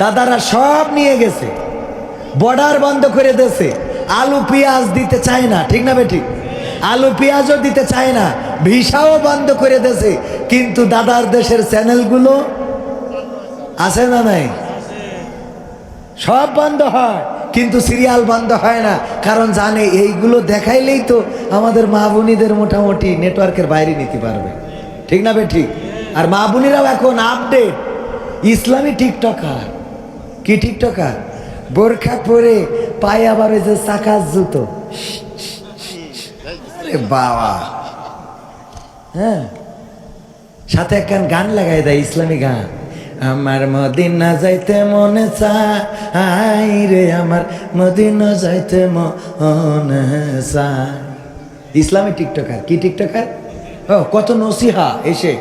দাদারা সব নিয়ে গেছে, বর্ডার বন্ধ করে দিয়েছে, আলু পেঁয়াজ দিতে চায় না, ঠিক না বেঠিক? আলু পেঁয়াজও দিতে চায় না, ভিসাও বন্ধ করে দিয়েছে। কিন্তু দাদার দেশের চ্যানেলগুলো আছে না নাই? সব বন্ধ হয়, কিন্তু সিরিয়াল বন্ধ হয় না, কারণ জানে এইগুলো দেখাইলেই তো আমাদের মা বোনীদের মোটামুটি নেটওয়ার্কের বাইরে নিতে পারবে, ঠিক না বেঠিক? আর মা বোনেরাও এখন আপডেট, ইসলামী টিকটকার। কি টিকটকার? বোরখা পরে পায়ে আবার ওই যে চাকার জুতো, আরে বাবা, হ্যাঁ, সাথে একখান গান লাগাই দেয়, ইসলামী গান। আমার মদিনা যাইতে মনে চাই রে, আমার মদিনা যাইতে মনে চাই। ইসলামী টিকটকার। কি টিকটকার? ও কত নসিহা এসে,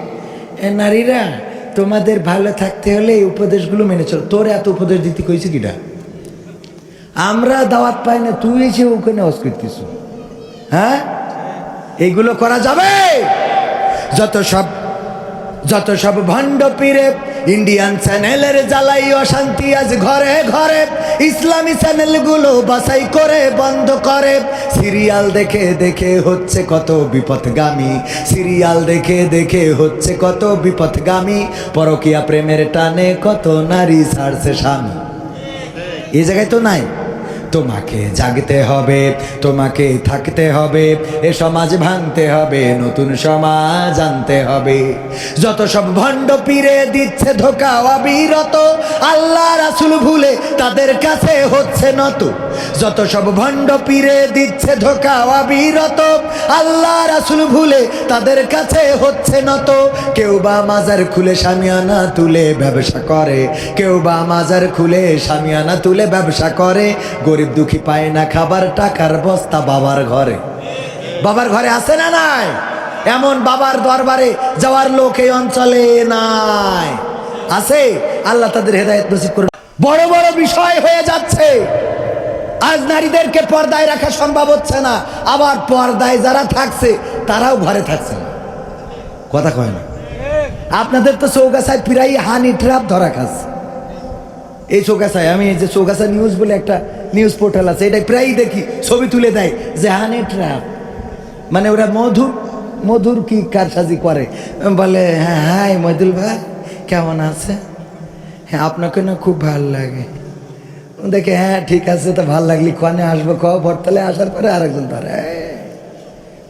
নারীরা তোমাদের ভালো থাকতে হলে এই উপদেশগুলো মেনে চলো। তোর এত উপদেশ দিতে কইছে কিটা? আমরা দাওয়াত পাই না, তুই এসে ওখানে অস্কৃত কিছু, হ্যাঁ? এইগুলো করা যাবে? যত সব ভণ্ড পীরে ইন্ডিয়ান চ্যানেলের জ্বালাই অশান্তি আজ ঘরে ঘরে, ইসলামী চ্যানেলগুলো বাছাই করে বন্ধ করে। সিরিয়াল দেখে দেখে হচ্ছে কত বিপথগামী, সিরিয়াল দেখে দেখে হচ্ছে কত বিপথগামী। পরকীয়া প্রেমের টানে কত নারী ছাড়ছে স্বামী। এই জায়গায় তো নাই। তোমাকে জাগতে হবে, তোমাকে থাকতে হবে, এ সমাজ ভাঙতে হবে, নতুন সমাজ আনতে হবে। যত সব ভণ্ড পীরে দিচ্ছে ধোঁকা অবিরত, আল্লাহ রাসূল ভুলে তাদের কাছে হচ্ছে নত। যত সব ভণ্ড পীরে দিচ্ছে ধোঁকা অবিরত, আল্লাহ রাসূল ভুলে তাদের কাছে হচ্ছে নত। কেউ বা মাজার খুলে শামিয়ানা তুলে ব্যবসা করে, কেউ বা মাজার খুলে শামিয়ানা তুলে ব্যবসা করে। গরিব দুঃখী পায় না খাবার, টাকার বস্তা বাবার ঘরে। বাবার ঘরে আছে না নাই? এমন বাবার দরবারে যাওয়ার লোক এই অঞ্চলে নাই, আছে? আল্লাহ তাদের হেদায়েত নসিব করুন। বড় বড় বিষয় হয়ে যাচ্ছে, আজ নারীদেরকে পর্দায় রাখা সম্ভব হচ্ছে না, আবার পর্দায় যারা থাকছে তারাও ঘরে থাকছে না। কথা কয় না? আপনাদের তো চৌগাছায় প্রায় হানি ট্র্যাপ ধরা খাচ্ছে। এই চৌগাছায়, আমি এই যে চৌগাছা নিউজ বলে একটা নিউজ পোর্টাল আছে, এটা প্রায়ই দেখি, ছবি তুলে দেয় যে হানি ট্র্যাপ, মানে ওরা মধুর কি কারসাজি করে। বলে হ্যাঁ, হাই মহিদুল ভাই কেমন আছে? হ্যাঁ আপনাকে না খুব ভালো লাগে। দেখে হ্যাঁ ঠিক আছে, তো ভাল লাগলি কনে আসবো ক? বর্তালে আসার পরে আরেকজন ধরে।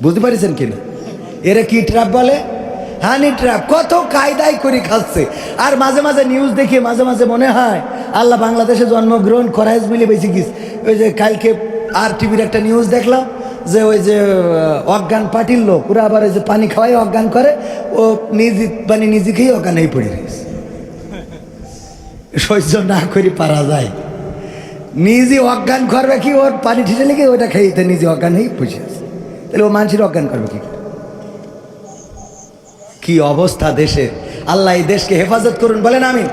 বুঝতে পারছেন কিনা? এরা কি ট্র্যাপ বলে? হানি ট্র্যাপ। কত কায়দায় করে খাচ্ছে। আর মাঝে মাঝে নিউজ দেখি, মাঝে মাঝে মনে হয় আল্লাহ বাংলাদেশে জন্মগ্রহণ করাইজ মিলে বেশি গিস। ওই যে কালকে আর টিভির একটা নিউজ দেখলাম যে ওই যে অজ্ঞান পার্টির লোক, ওরা আবার ওই যে পানি খাওয়াই অজ্ঞান করে, ও নিজে খেয়ে অজ্ঞান হয়ে পড়ে রয়েছে। সহ্য না করে পারা যায়? নিজে অজ্ঞান করবে কি? ওর পানি ঠিসে লেগে ওটা খেয়ে নিজে অজ্ঞান হয়ে বসে আছে। তাহলে ও মানুষের অজ্ঞান করবে কি? কি অবস্থা দেশে! আল্লাহ এই দেশকে হেফাজত করুন, বলেন আমিন।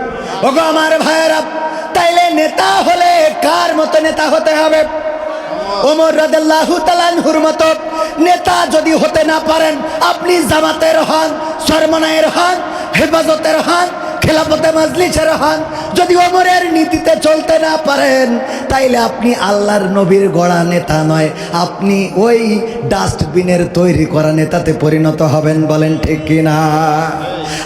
ওগো আমার ভাইয়েরা, তাইলে নেতা হলে কার মতো নেতা হতে হবে? ওমর রাদিয়াল্লাহু তাআলা আনহুর মতো নেতা যদি হতে না পারেন, আপনি জামাতের হন, সরমনায়ের হন, হেফাজতের হন, খেলাফতে মাজলিসের হন, যদি ওমরের নীতিতে চলতে না পারেন, তাইলে আপনি আল্লাহর নবীর গড়া নেতা নয়, আপনি ওই ডাস্টবিনের তৈরি করা নেতাতে পরিণত হবেন। বলেন ঠিক কিনা?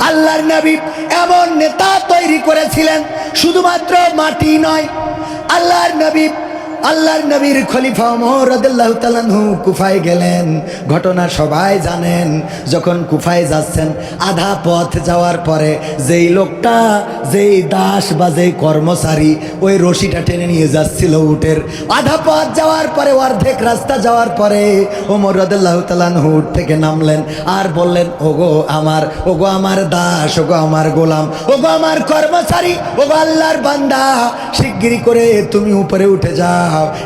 আল্লাহর নবী এমন নেতা তৈরি করেছিলেন, শুধুমাত্র মাটি নয়। আল্লাহর নবীর খলিফা ওমর রাদিয়াল্লাহু তাআলা আনহু কুফায় গেলেন। ঘটনা সবাই জানেন। যখন কুফায় যাচ্ছেন, আধা পথ যাওয়ার পরে যেই লোকটা, যেই দাস বা যেই কর্মচারী ওই রশিটা টেনে নিয়ে যাচ্ছিল উটের, আধা পথ যাওয়ার পরে, অর্ধেক রাস্তা যাওয়ার পরে ওমর রাদিয়াল্লাহু তাআলা আনহু উট থেকে নামলেন আর বললেন, ওগো আমার দাস, ওগো আমার গোলাম, ওগো আমার কর্মচারী, ওগো আল্লাহর বান্দা, শিগগিরই করে তুমি উপরে উঠে যাও,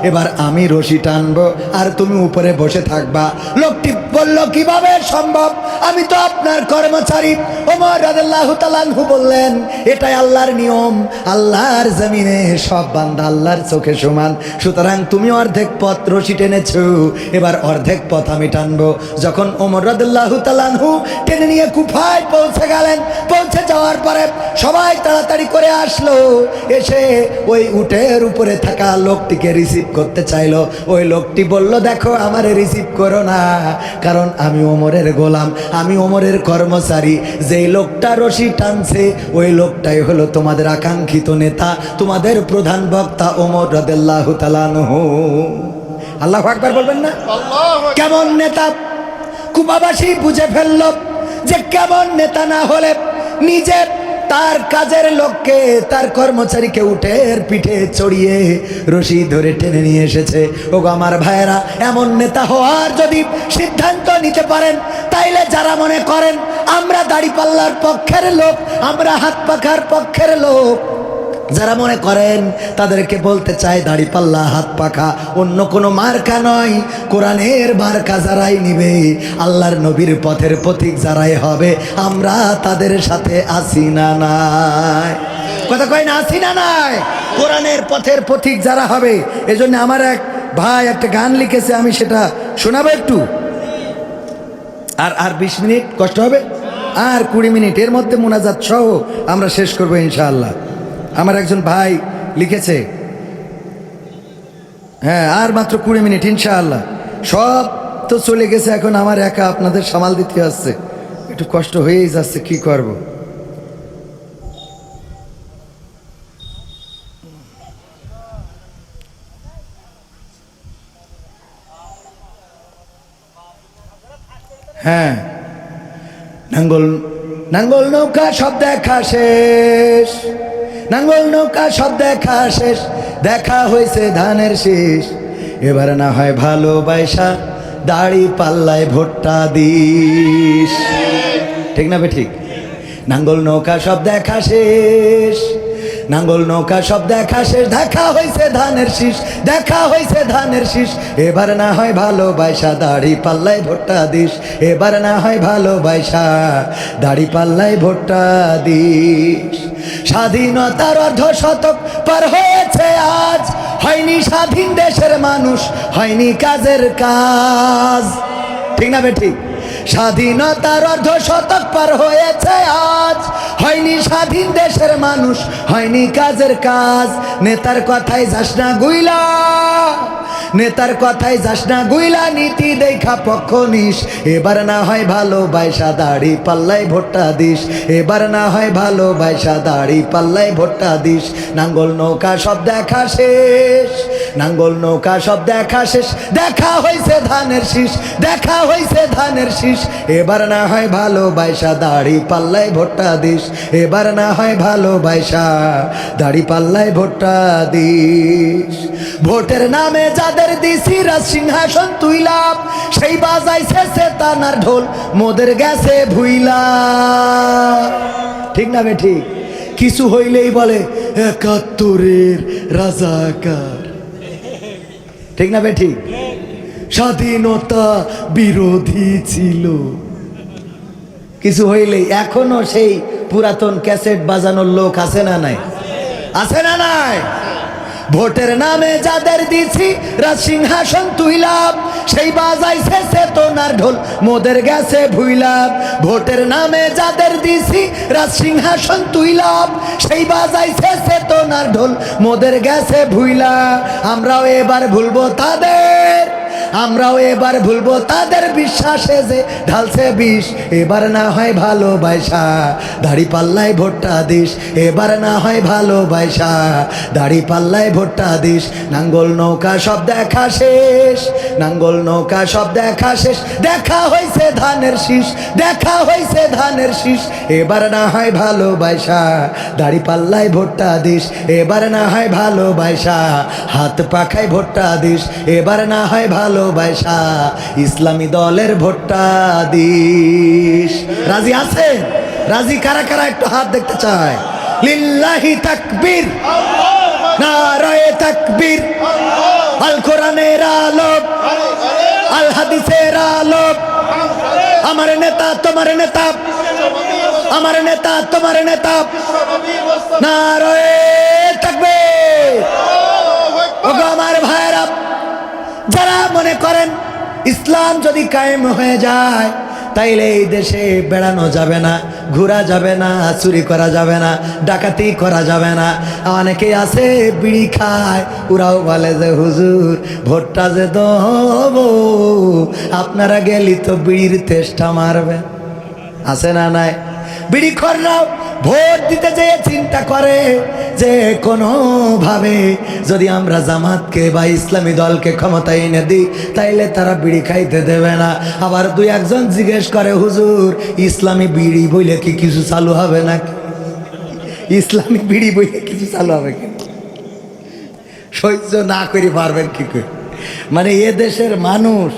এবার আমি রশি টানবো আর তুমি উপরে বসে থাকবা। লোকটি বলল কিভাবে সম্ভব, আমি তো আপনার কর্মচারী। ওমর রাদিয়াল্লাহু তাআলা আনহু বললেন, এটাই আল্লাহর নিয়ম, আল্লাহর জমিনে সব বান্দা আল্লাহর চোখে সমান, সুতরাং তুমি অর্ধেক পথ রশি টেনেছো, এবার অর্ধেক পথ আমি টানবো। যখন ওমর রাদিয়াল্লাহু তাআলা আনহু টেনে নিয়ে কুফায় পৌঁছে গেলেন, পৌঁছে যাওয়ার পরে সবাই তাড়াতাড়ি করে আসলো, এসে ওই উটের উপরে থাকা লোকটিকে রিসিভ করতে চাইলো। ওই লোকটি বলল, দেখো আমারে রিসিভ করো না, কারণ আমি ওমরের গোলাম, আমি ওমরের কর্মচারী। যেই লোকটা রশি টানছে ওই লোকটাই হলো তোমাদের আকাঙ্ক্ষিত নেতা, তোমাদের প্রধান বক্তা ওমর রাদিয়াল্লাহু তাআলা আনহু। আল্লাহু আকবার বলবেন না? কেমন নেতা কুফাবাসী বুঝে ফেলল যে কেমন নেতা না হলে নিজে তার কাজের লোককে, তার কর্মচারীকে উটের পিঠে চড়িয়ে রশি ধরে টেনে নিয়ে এসেছে। ওগো আমার ভাইয়েরা, এমন নেতা হওয়ার যদি সিদ্ধান্ত নিতে পারেন, তাইলে যারা মনে করেন আমরা দাড়িপাল্লার পক্ষের লোক, আমরা হাত পাখার পক্ষের লোক, যারা মনে করেন তাদেরকে বলতে চায় দাড়িপাল্লা হাত পাখা অন্য কোনো মার্কা নয়, কোরআনের মার্কা যারাই নিবে, আল্লাহর নবীর পথের পথিক যারাই হবে, আমরা তাদের সাথে আসি না নাই? কথা কয় না, আসি না নাই? কোরআনের পথের পথিক যারা হবে। এজন্য আমার এক ভাই একটা গান লিখেছে, আমি সেটা শোনাবো একটু। আর 20 মিনিট কষ্ট হবে, আর 20 মিনিট, এর মধ্যে মুনাজাত সহ আমরা শেষ করবো ইনশাআল্লাহ। আমার একজন ভাই লিখেছে, হ্যাঁ আর মাত্র 20 মিনিট ইনশাআল্লাহ। সব তো চলে গেছে, এখন আমার একা আপনাদের সামাল দিতে আসছে, একটু কষ্ট হয়েই যাচ্ছে, কি করব। হ্যাঁ, নাঙ্গল নৌকা সব দেখা শেষ, নাঙ্গল নৌকা সব দেখা শেষ, দেখা হয়েছে ধানের শীষ, এবার না হয় ভালোবাসা দাড়ি পাল্লায় ভোটটা দিস। ঠিক না ঠিক? নাঙ্গল নৌকা সব দেখা শেষ, নাঙ্গল নৌকা সব দেখা শেষ, দেখা হয়েছে ধানের শীষ, দেখা হয়েছে ধানের শীষ, এবার না হয় ভালোবাসা দাড়ি পাল্লায় ভোটটা দিস, এবার না হয় ভালোবাসা দাড়ি পাল্লায় ভোটটা দিস। স্বাধীনতার অর্ধশতক পার হয়েছে আজ, হয়নি স্বাধীন দেশের মানুষ, হয়নি কাজের কাজ। ঠিক না ঠিক? স্বাধীনতার অর্ধশতক পার হয়েছে আজ, হয়নি স্বাধীন দেশের মানুষ, হয়নি কাজের কাজ। নেতার কথায় যাস না গুইলা, নেতার কথায় যাস না গুইলা, নীতি দেখা পক্ষ নিস, এবার না হয় ভালোবাসা দাড়ি পাল্লায় ভোটটা দিস, এবার না হয় ভালোবাসা দাড়ি পাল্লায় ভোটটা দিস। নাঙ্গল নৌকা সব দেখা শেষ, নাঙ্গল নৌকা সব দেখা শেষ, দেখা হয়েছে ধানের শীষ, দেখা হয়েছে ধানের শীষ, এবার না হয় ভালোবাসা দাড়ি পাল্লায় ভোটটা দিস, এবার না হয় ভালোবাসা দাড়ি পাল্লায় ভোটটা দিস। ভোটের নামে যাদের দিছি রাজ সিংহাসন তুইলা, সেই বাজাইছে সেতানার ঢোল, মোদের গেছে ভুইলা। ঠিক না ঠিক? কিছু হইলেই বলে 71-এর রাজাকার। ঠিক না ঠিক? স্বাধীনতা বিরোধী ছিল, কিছু হইলেই। এখনো সেই পুরাতন ক্যাসেট বাজানোর লোক আছে না নাই? আছে না নাই? ভোটের নামে যাদের দিছি রাজ সিংহাসন তুইলা, সেই বাজাইছে চেতনার ঢোল, মোদের গেছে ভুইলা। ভোটের নামে যাদের দিছি রাজ সিংহাসন তুইলা, সেই বাজাইছে চেতনার ঢোল, মোদের গেছে ভুইলা। আমরাও এবার ভুলবো তাদের, আমরাও এবার ভুলবো তাদের বিশ্বাসে যে ঢালছে বিষ, এবার না হয় ভালোবাসা দাড়ি পাল্লায় ভোটটা দিস, এবার না হয় ভালোবাসা দাড়ি পাল্লায় ভোটটা দিস। নাঙ্গল নৌকা সব দেখা শেষ, নাঙ্গল নৌকা সব দেখা শেষ, দেখা হয়েছে ধানের শীষ, দেখা হয়েছে ধানের শীষ, এবার না হয় ভালোবাসা দাড়ি পাল্লায় ভোটটা দিস, এবার না হয় ভালোবাসা হাত পাখায় ভোটটা দিস, এবার না হয় ভালোবাসা ইসলামী দলের ভোটটা দিস। রাজি আছেন? রাজি কারা কারা একটু হাত দেখতে চায়? লিল্লাহি তাকবীর, নারায়ে তাকবীর, আল কোরআনের আলো, আল হাদিসের আলো, আমার নেতা তোমার নেতা, আমার নেতা তোমার নেতা, নারায়ে তাকবীর। ওগো আমার ভাইরা, যারা মনে করেন ইসলাম যদি কায়েম হয়ে যায় তাইলে এই দেশে বেড়ানো যাবে না, ঘোরা যাবে না, চুরি করা যাবে না, ডাকাতি করা যাবে না। অনেকেই আছে বিড়ি খায়, ওরাও বলে যে হুজুর ভোটটা যে দেব, আপনারা গেলি তো বিড়ির তেষ্টা মারবে। আছে না নাই? বিড়ি খররাও ভোট দিতে যেয়ে চিন্তা করে যে কোনোভাবে যদি আমরা জামাতকে বা ইসলামী দলকে ক্ষমতায় এনে দিই তাইলে তারা বিড়ি খাইতে দেবে না। আবার দুই একজন জিজ্ঞেস করে হুজুর ইসলামী বিড়ি বইলে কি কিছু চালু হবে নাকি? ইসলামী বিড়ি বইলে কিছু চালু হবে কি? সহ্য না করে পারবেন কি করে? মানে এ দেশের মানুষ,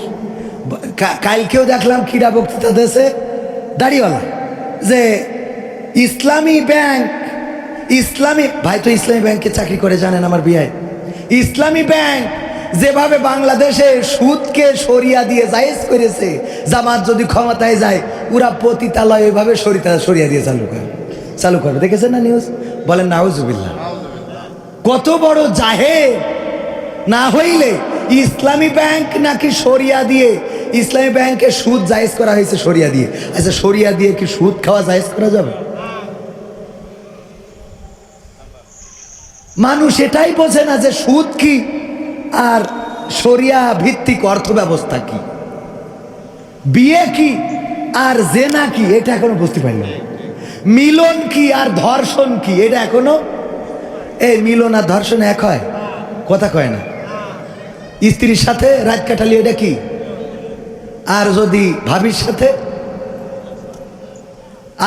কালকেও দেখলাম ক্রীড়া বক্তৃতা দেশে দাড়িওয়ালা যে ইসলামী ব্যাংক, ইসলামী ভাই তো ইসলামী ব্যাংকে চাকরি করে জানেন আমার বিয়ায়, ইসলামী ব্যাংক যেভাবে বাংলাদেশে সুদকে সরিয়া দিয়ে জায়েজ করেছে, জামাত যদি ক্ষমতায় যায় ওরা পতিতালয় ওইভাবে সরিয়া দিয়ে চালু করবে। দেখেছেন না নিউজ? বলেন নাউজুবিল্লাহ। কত বড় জাহেল! না হইলে ইসলামী ব্যাংক নাকি সরিয়া দিয়ে, ইসলামী ব্যাংকে সুদ জায়েজ করা হয়েছে সরিয়া দিয়ে। আচ্ছা সরিয়া দিয়ে কি সুদ খাওয়া জায়েজ করা যাবে? মানুষ এটাই বোঝে না যে সুদ কি আর শরিয়া ভিত্তিক অর্থ ব্যবস্থা কি, বিয়ে কি আর জেনা কি এটা এখনো বুঝতে পারল না। মিলন কি আর ধর্ষণ কি এটা এখনো, এই মিলন আর ধর্ষণ এক হয়? কথা কয় না। স্ত্রীর সাথে রাত কাটালি এটা কি? আর যদি ভাবির সাথে?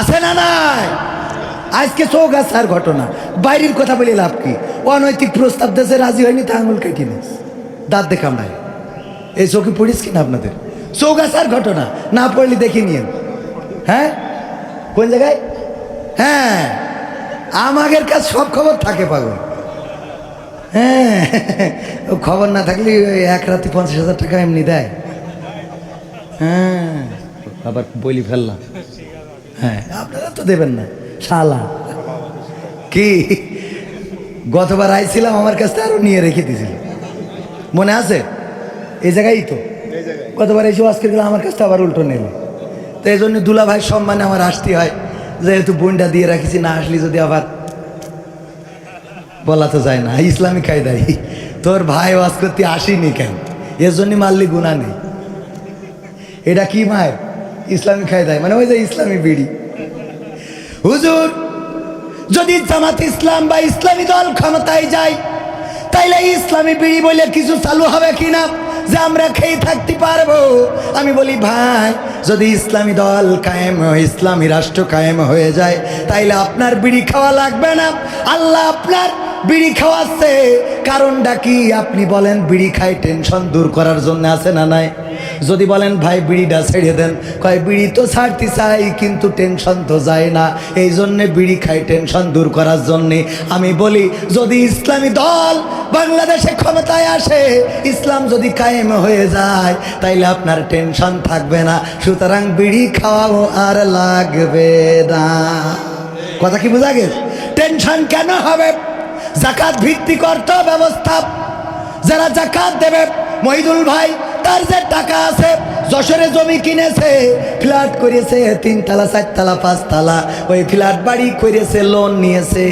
আছে না নাই? আজকে চৌগাছার ঘটনা, বাইরের কথা বলে লাভ কি? অনৈতিক প্রস্তাব দেশে রাজি হয়নি তা আঙুল কেটে নিস, দাঁত দেখাম নাই। এই চোখে পড়িস কিনা আপনাদের? চৌগাছার ঘটনা না পড়লে দেখে নিন। হ্যাঁ কোন জায়গায়? হ্যাঁ আমাদের কাছে সব খবর থাকে পাগল। হ্যাঁ খবর না থাকলে এক রাতে 50,000 টাকা এমনি দেয়। হ্যাঁ আবার বলি ফেললাম। হ্যাঁ আপনারা তো দেবেন না শালা। কি গতবার আইছিলাম আমার কাছে আরো নিয়ে রেখে দিয়েছিল, মনে আছে? এই জায়গায় তো গতবার এসে আজকে গেলে আমার কাছে আবার উল্টো নিল। তো এই জন্য দুলা ভাই সম্মানে আমার আসতে হয়, যেহেতু বোনটা দিয়ে রাখিছি, না আসলি যদি আবার বলা তো যায় না। ইসলামী কায়দায় তোর ভাই ওয়াজ করতে আসিনি কেন, এর জন্য মারলি গুণা নেই। এটা কি মায়ের ইসলামী কায়দায়, মানে ওই যে ইসলামী বিড়ি। হুজুর যদি জামাত ইসলাম বা ইসলামী দল ক্ষমতায় যায় তাইলে ইসলামী বিড়ি বলে কিছু চালু হবে কিনা যে আমরা খেয়ে থাকতে পারবো? আমি বলি ভাই যদি ইসলামী দল কায়েম, ইসলামী রাষ্ট্র কায়েম হয়ে যায় তাইলে আপনার বিড়ি খাওয়া লাগবে না। আল্লাহ আপনার বিড়ি খাওয়াচ্ছে, কারণটা কি আপনি বলেন? বিড়ি খাই টেনশন দূর করার জন্য, আছে না নাই? যদি বলেন ভাই বিড়িটা ছেড়ে দেন, কয় বিড়ি তো ছাড়তে চাই কিন্তু টেনশন তো যায় না, এই জন্যে বিড়ি খাই টেনশন দূর করার জন্যে। আমি বলি যদি ইসলামী দল বাংলাদেশে ক্ষমতায় আসে, ইসলাম যদি কায়েম হয়ে যায় তাইলে আপনার টেনশন থাকবে না, সুতরাং বিড়ি খাওয়াও আর লাগবে না। কথা কি বোঝা গেছে? টেনশন কেন হবে? জাকাত ভিত্তিক অর্থ ব্যবস্থা, যারা জাকাত দেবে, মহিদুল ভাই তার যে টাকা আছে, যশোরে জমি কিনেছে, ফ্ল্যাট করেছে, 3 তলা 4 তলা 5 তলা, ওই ফ্ল্যাট বাড়ি করেছে, লোন নিয়েছে,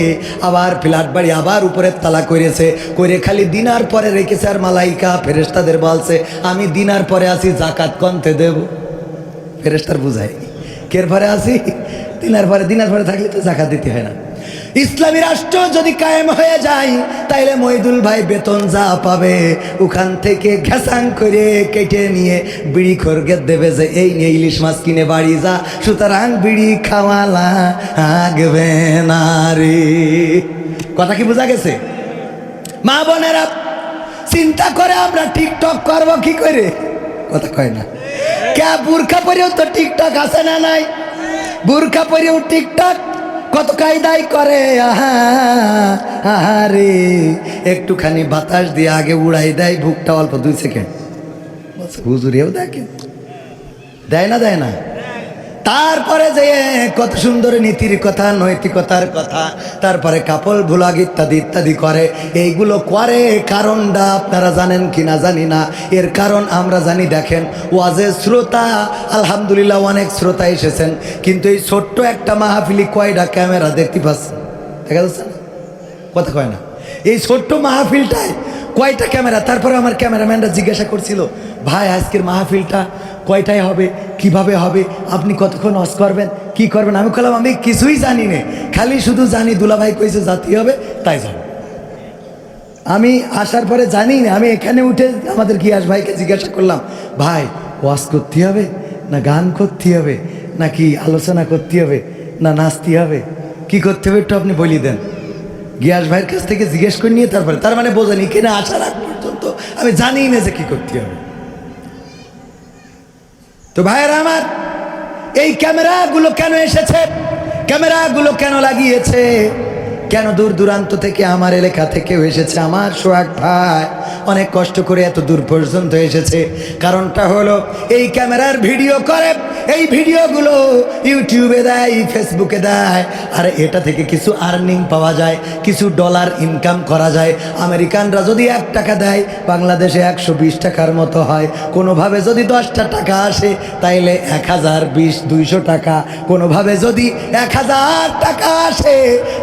আবার ফ্ল্যাট বাড়ি আবার উপরের তলা করেছে, করে খালি দিনার পরে রেখেছে। আর মালাইকা ফেরেশতাদের বলছে আমি দিনার পরে আসি, জাকাত কনতে দেব। ফেরেশতার বুঝায় কের পরে আসি? দিনার পরে থাকলে তো জাকাত দিতে হয় না। ইসলামী রাষ্ট্র যদি কায়েম হয়ে যায় তাইলে মহিদুল ভাই বেতন যা পাবে ওখান থেকে ঘেসাং করে কেটে নিয়ে বিড়ি খরগের দেবে যে এই নিয়ে ইলিশ মাছ কিনে বাড়ি যা, সুতরাং বিড়ি খাওয়ালা আগবে না রে। কথা কি বোঝা গেছে? মা বোনেরা চিন্তা করে আমরা টিকটক করব কি করে? কথা কয় না কে? বুরখা পরেও তো টিকটক আছে না নাই? বুরখা পরেও টিকটক কত কায়দাই করে। আহারে একটুখানি বাতাস দিয়ে আগে উড়াই দেয়, বুকটা অল্প 2 সেকেন্ড, হুজুরেও দেখে, দেয় না দেয় না? তারপরে যে কত সুন্দর নীতির কথা, নৈতিকতার কথা, তারপরে কাপড় ভুলাগ ইত্যাদি ইত্যাদি করে। এইগুলো করে কারণটা আপনারা জানেন কি না জানি না, এর কারণ আমরা জানি। দেখেন, ওয়াজের শ্রোতা আলহামদুলিল্লাহ অনেক শ্রোতা এসেছেন, কিন্তু এই ছোট্ট একটা মাহফিলি কয়টা ক্যামেরা দেখতে পাচ্ছেন? দেখা যাচ্ছে না? কথা কয় না? এই ছোট্ট মাহফিলটায় কয়টা ক্যামেরা? তারপরে আমার ক্যামেরাম্যানরা জিজ্ঞাসা করছিল, ভাই আজকের মাহফিলটা কয়টায় হবে, কিভাবে হবে, আপনি কতক্ষণ ওয়াজ করবেন, কি করবেন? আমি বললাম আমি কিছুই জানি না, খালি শুধু জানি দুলাভাই কইছে জাতি হবে তাই যাব। আমি আসার পরে জানি না, আমি এখানে উঠে আমাদের গিয়াস ভাইকে জিজ্ঞাসা করলাম, ভাই ওয়াজ করতে হবে না গান করতে হবে নাকি আলোচনা করতে হবে না নাচতে হবে, কি করতে হবে একটু আপনি বলি দেন। গিয়াস ভাইয়ের কাছ থেকে জিজ্ঞেস করে নিয়ে তারপরে, তার মানে বোঝেন এখানে আসার আগ পর্যন্ত আমি জানি না যে কি করতে হবে। তো ভাইয়েরা আমার, এই ক্যামেরাগুলো কেন এসেছে, ক্যামেরাগুলো কেন লাগিয়েছে, কেন দূর দূরান্ত থেকে আমার এলাকা থেকেও এসেছে, আমার সোহাগ ভাই অনেক কষ্ট করে এত দূর পর্যন্ত এসেছে। কারণটা হলো এই ক্যামেরার ভিডিও করে, এই ভিডিওগুলো ইউটিউবে দেয়, ফেসবুকে দেয়, আর এটা থেকে কিছু আর্নিং পাওয়া যায়, কিছু ডলার ইনকাম করা যায়। আমেরিকানরা যদি 1 টাকা দেয়, বাংলাদেশে 120 টাকার মতো হয়। কোনোভাবে যদি 10টা টাকা আসে তাইলে 1000, 20, 200 টাকা। কোনোভাবে যদি 1000 টাকা আসে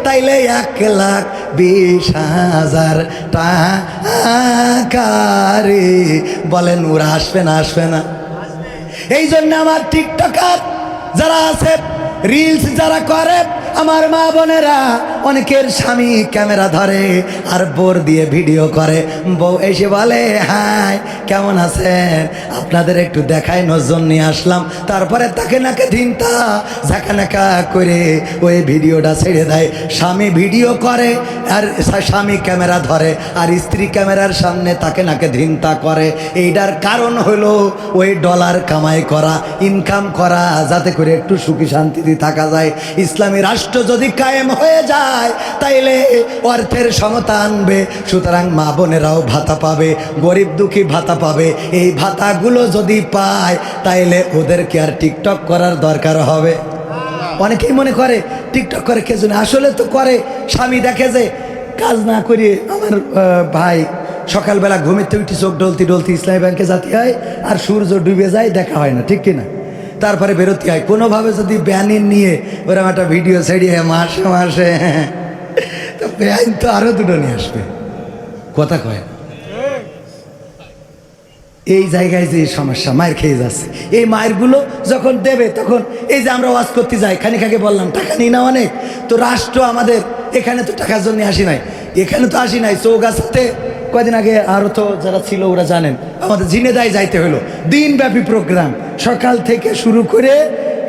তাইলে 1,20,000 টাকা রে। বলেন ওরা আসবে না আসবে না? এই জন্য আমার টিকটকার যারা আছে, রিলস যারা করে, আমার মা বোনেরা অনেকের স্বামী ক্যামেরা ধরে আর বোর দিয়ে ভিডিও করে। বউ এসে বলে হাই কেমন আছেন, আপনাদের একটু দেখায় নজর নিয়ে আসলাম। তারপরে তাকে নাকে ধিনতা ঝাঁকানাকা করে ওই ভিডিওটা ছেড়ে দেয়। স্বামী ভিডিও করে আর স্বামী ক্যামেরা ধরে, আর স্ত্রী ক্যামেরার সামনে তাকে নাকে ধিনতা করে। এইটার কারণ হলো ওই ডলার কামাই করা, ইনকাম করা, যাতে করে একটু সুখী শান্তিতে থাকা যায়। ইসলামী রাষ্ট্র যদি কায়েম হয়ে যায় তাইলে অর্থের সমতা আনবে। সুতরাং মা বোনেরাও ভাতা পাবে, গরিব দুঃখী ভাতা পাবে। এই ভাতাগুলো যদি পায় তাইলে ওদেরকে আর টিকটক করার দরকার হবে। অনেকেই মনে করে টিকটক করে কে জন্য, আসলে তো করে স্বামী দেখে যে কাজ না করিয়ে আমার ভাই সকালবেলা ঘুমিতে উঠি চোখ ডলতি ডলতি ইসলামী ব্যাংকে যেতে হয়, আর সূর্য ডুবে যায়, দেখা হয় না, ঠিক কিনা? তারপরে বেরোতে হয়। কোনোভাবে যদি ব্যানিন নিয়ে ওরকম একটা ভিডিও ছেড়িয়ে মাসে মাসে, তো ব্যান তো আরো দুটো নিয়ে আসবে। কথা কয় এই জায়গায় যে সমস্যা, মায়ের খেয়ে যাচ্ছে। এই মায়েরগুলো যখন দেবে তখন এই যে আমরা ওয়াজ করতে যাই, খানিক আগে বললাম টাকা নিই না অনেক, তো রাষ্ট্র আমাদের এখানে তো টাকার জন্য আসি নাই, এখানে তো আসি নাই। চৌগাছাতে কয়দিন আগে আরও তো যারা ছিল ওরা জানেন, আমাদের ঝিনেদায় যাইতে হলো, দিনব্যাপী প্রোগ্রাম, সকাল থেকে শুরু করে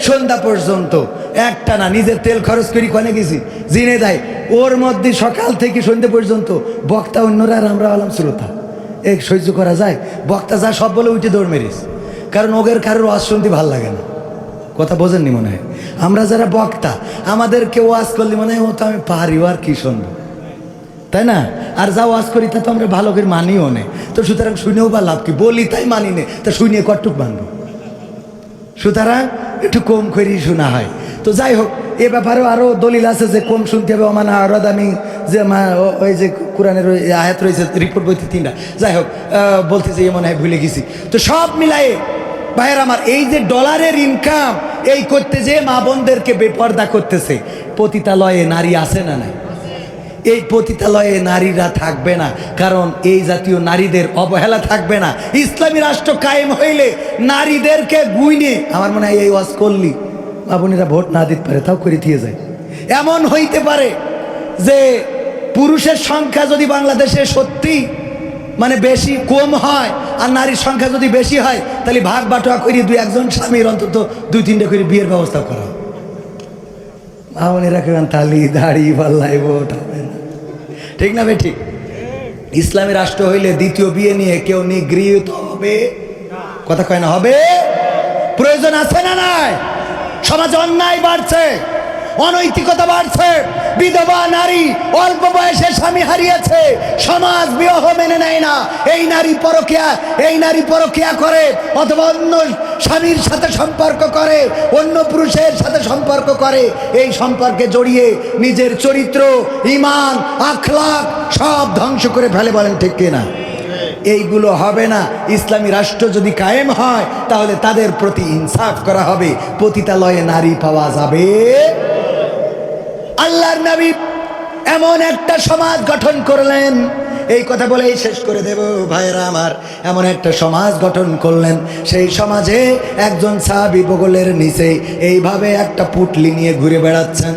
সন্ধ্যা পর্যন্ত একটানা। নিজের তেল খরচ করি কনে গেছি ঝিনেদায়, ওর মধ্যে সকাল থেকে সন্ধ্যা পর্যন্ত বক্তা অন্যরা আর আমরা হলাম শ্রোতা। এক সহ্য করা যায়? বক্তা যা সব বলে উঠে দৌড় মেরিস, কারণ ওগের কারোর ওয়াজ শুনতে ভাল লাগে না। কথা বোঝেননি মনে হয়? আমরা যারা বক্তা, আমাদেরকে ওয়াজ করলে মনে হয় ও তো আমি পারি, আর কি শুনবো, তাই না? আর যা ওয়াজ করি তা তো আমরা ভালো করে মানিও নে, তো সুতরাং শুনেও বা লাভ কি, বলি তাই মানি নে, তা শুনিয়ে কটুক মানবো। সুতরাং একটু কম করেই শোনা হয়। তো যাই হোক, এ ব্যাপারেও আরও দলিল আছে যে কম শুনতে হবে। অমানা আরদ আমি যে ওই যে কোরআনের ওই আয়াত রয়েছে রিপোর্ট বইতে 3টা, যাই হোক বলতে যে মনে হয় ভুলে গেছি। তো সব মিলাই ভাইয়ের আমার, এই যে ডলারের ইনকাম এই করতে যে মা বোনদেরকে বেপর্দা করতেছে। পতিতালয়ে নারী আছে না নাই? এই পতিতালয়ে নারীরা থাকবে না, কারণ এই জাতীয় নারীদের অবহেলা থাকবে না। ইসলামী রাষ্ট্র কায়েম হইলে নারীদেরকে গুইনে, আমার মনে হয় এই ওয়াজ করলি মা বোনেরা ভোট না দিতে পারে, তাও করে দিয়ে যায়। এমন হইতে পারে যে পুরুষের সংখ্যা যদি বাংলাদেশে সত্যি মানে বেশি কম হয়, আর নারীর সংখ্যা যদি বেশি হয়, তাহলে ভাগ বাটোয়া করিয়ে 2-1 স্বামীর অন্তত 2-3টা করে বিয়ের ব্যবস্থা করা। মা বোনেরা কেমন তালি দাড়ি পাল্লাই ভোট হবে না, ঠিক না বে? ঠিক। ইসলামী রাষ্ট্র হইলে দ্বিতীয় বিয়ে নিয়ে কেউ নিগৃহীত হবে? কথা কয় না? হবে। প্রয়োজন আছে না নাই? সমাজে অন্যায় বাড়ছে, অনৈতিকতা বাড়ছে, বিধবা নারী অল্প বয়সে স্বামী হারিয়েছে, সমাজ বিবাহ মেনে নেয় না, এই নারী পরকীয়া করে অথবা অন্য স্বামীর সাথে সম্পর্ক করে, অন্য পুরুষের সাথে সম্পর্ক করে, এই সম্পর্কে জড়িয়ে নিজের চরিত্র, ঈমান, আখলাক সব ধ্বংস করে ফেলে। বলেন ঠিক কিনা? এইগুলো হবে না। ইসলামী রাষ্ট্র যদি কায়েম হয় তাহলে তাদের প্রতি ইনসাফ করা হবে, পতিতালয়ে নারী পাওয়া যাবে। আল্লাহর নবী এমন একটা সমাজ গঠন করলেন, এই কথা বলেই শেষ করে দেব ভাইরা আমার। এমন একটা সমাজ গঠন করলেন, সেই সমাজে একজন সাহাবী বগলের নিচে এইভাবে একটা পুটলি নিয়ে ঘুরে বেড়াচ্ছেন।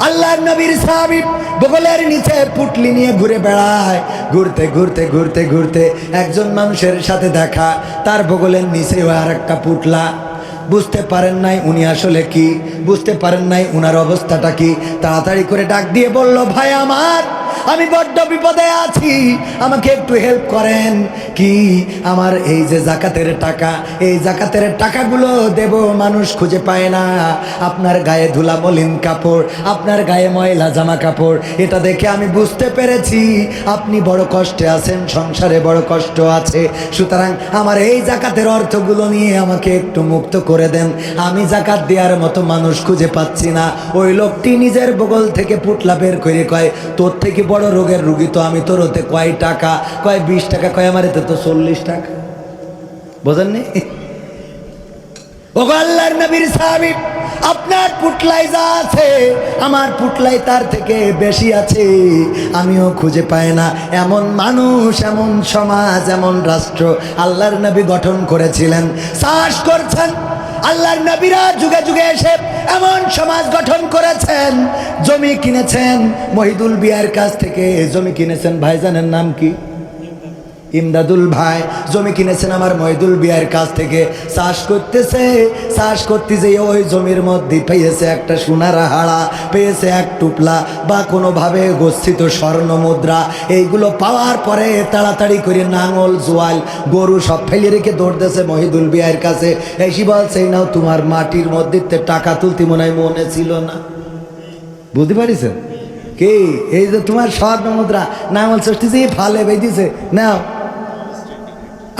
আল্লাহর নবীর সাহাবী বগলের নিচে পুটলি নিয়ে ঘুরে বেড়ায়। ঘুরতে ঘুরতে ঘুরতে ঘুরতে একজন মানুষের সাথে দেখা, তার বগলের নিচেও আর একটা পুটলা। বুঝতে পারেন নাই উনি আসলে কি, বুঝতে পারেন নাই উনার অবস্থাটা কি। তাড়াতাড়ি করে ডাক দিয়ে বলল, ভাই আমার, আমি বড্ড বিপদে আছি, আমাকে একটু হেল্প করেন। কি? আমার এই যে জাকাতের টাকা, এই জাকাতের টাকাগুলো দেব, মানুষ খুঁজে পায় না। আপনার গায়ে ধুলা মলিন কাপড়, আপনার গায়ে ময়লা জামা কাপড়, এটা দেখে আমি বুঝতে পেরেছি আপনি বড় কষ্টে আছেন, সংসারে বড় কষ্ট আছে। সুতরাং আমার এই জাকাতের অর্থগুলো নিয়ে আমাকে একটু মুক্ত করে দেন, আমি জাকাত দেওয়ার মতো মানুষ খুঁজে পাচ্ছি না। ওই লোকটি নিজের বগল থেকে পুটলা বের করে কয়, তোর থেকে বড় রোগের রুগী তো আমি, তোর হতে কয় টাকা? কয় 20 টাকা। কয় আমার এতে তো 40 টাকা। বোঝেননি? ওগো আল্লাহর নবীর সাহাবী, আপনার পুটলাই যা আছে আমার পুটলাই তার থেকে বেশি আছে, আমিও খুঁজে পাই না। এমন মানুষ, এমন সমাজ, এমন রাষ্ট্র আল্লাহর নবী গঠন করেছিলেন, চাষ করছেন। আল্লাহর নবীরা যুগে যুগে এসে এমন সমাজ গঠন করেছেন। জমি কিনেছেন মহিদুল বিয়ার কাছ থেকে, জমি কিনেছেন ভাইজানের নাম কি? ইমদাদুল ভাই জমি কিনেছেন আমার মহিদুল বিয়ার কাছ থেকে। চাষ করতেছে, চাষ করতে যেয়ে ওই জমির মধ্যে পেয়েছে একটা সোনার হাড়া, পেয়েছে এক টুপলা বা কোনোভাবে গচ্ছিত স্বর্ণ মুদ্রা। এইগুলো পাওয়ার পরে তাড়াতাড়ি করে নাঙল, জোয়াল, গরু সব ফেলে রেখে দৌড়তেছে মহিদুল বিয়ার কাছে। এসে বলছে, নাও তোমার মাটির মধ্যে টাকা তুলতে মনে ছিল না। বুঝতে পারিছেন কি? এই যে তোমার স্বর্ণ মুদ্রা, নাঙল ষষ্ঠী যে ফালে বেঁধেছে, নাও।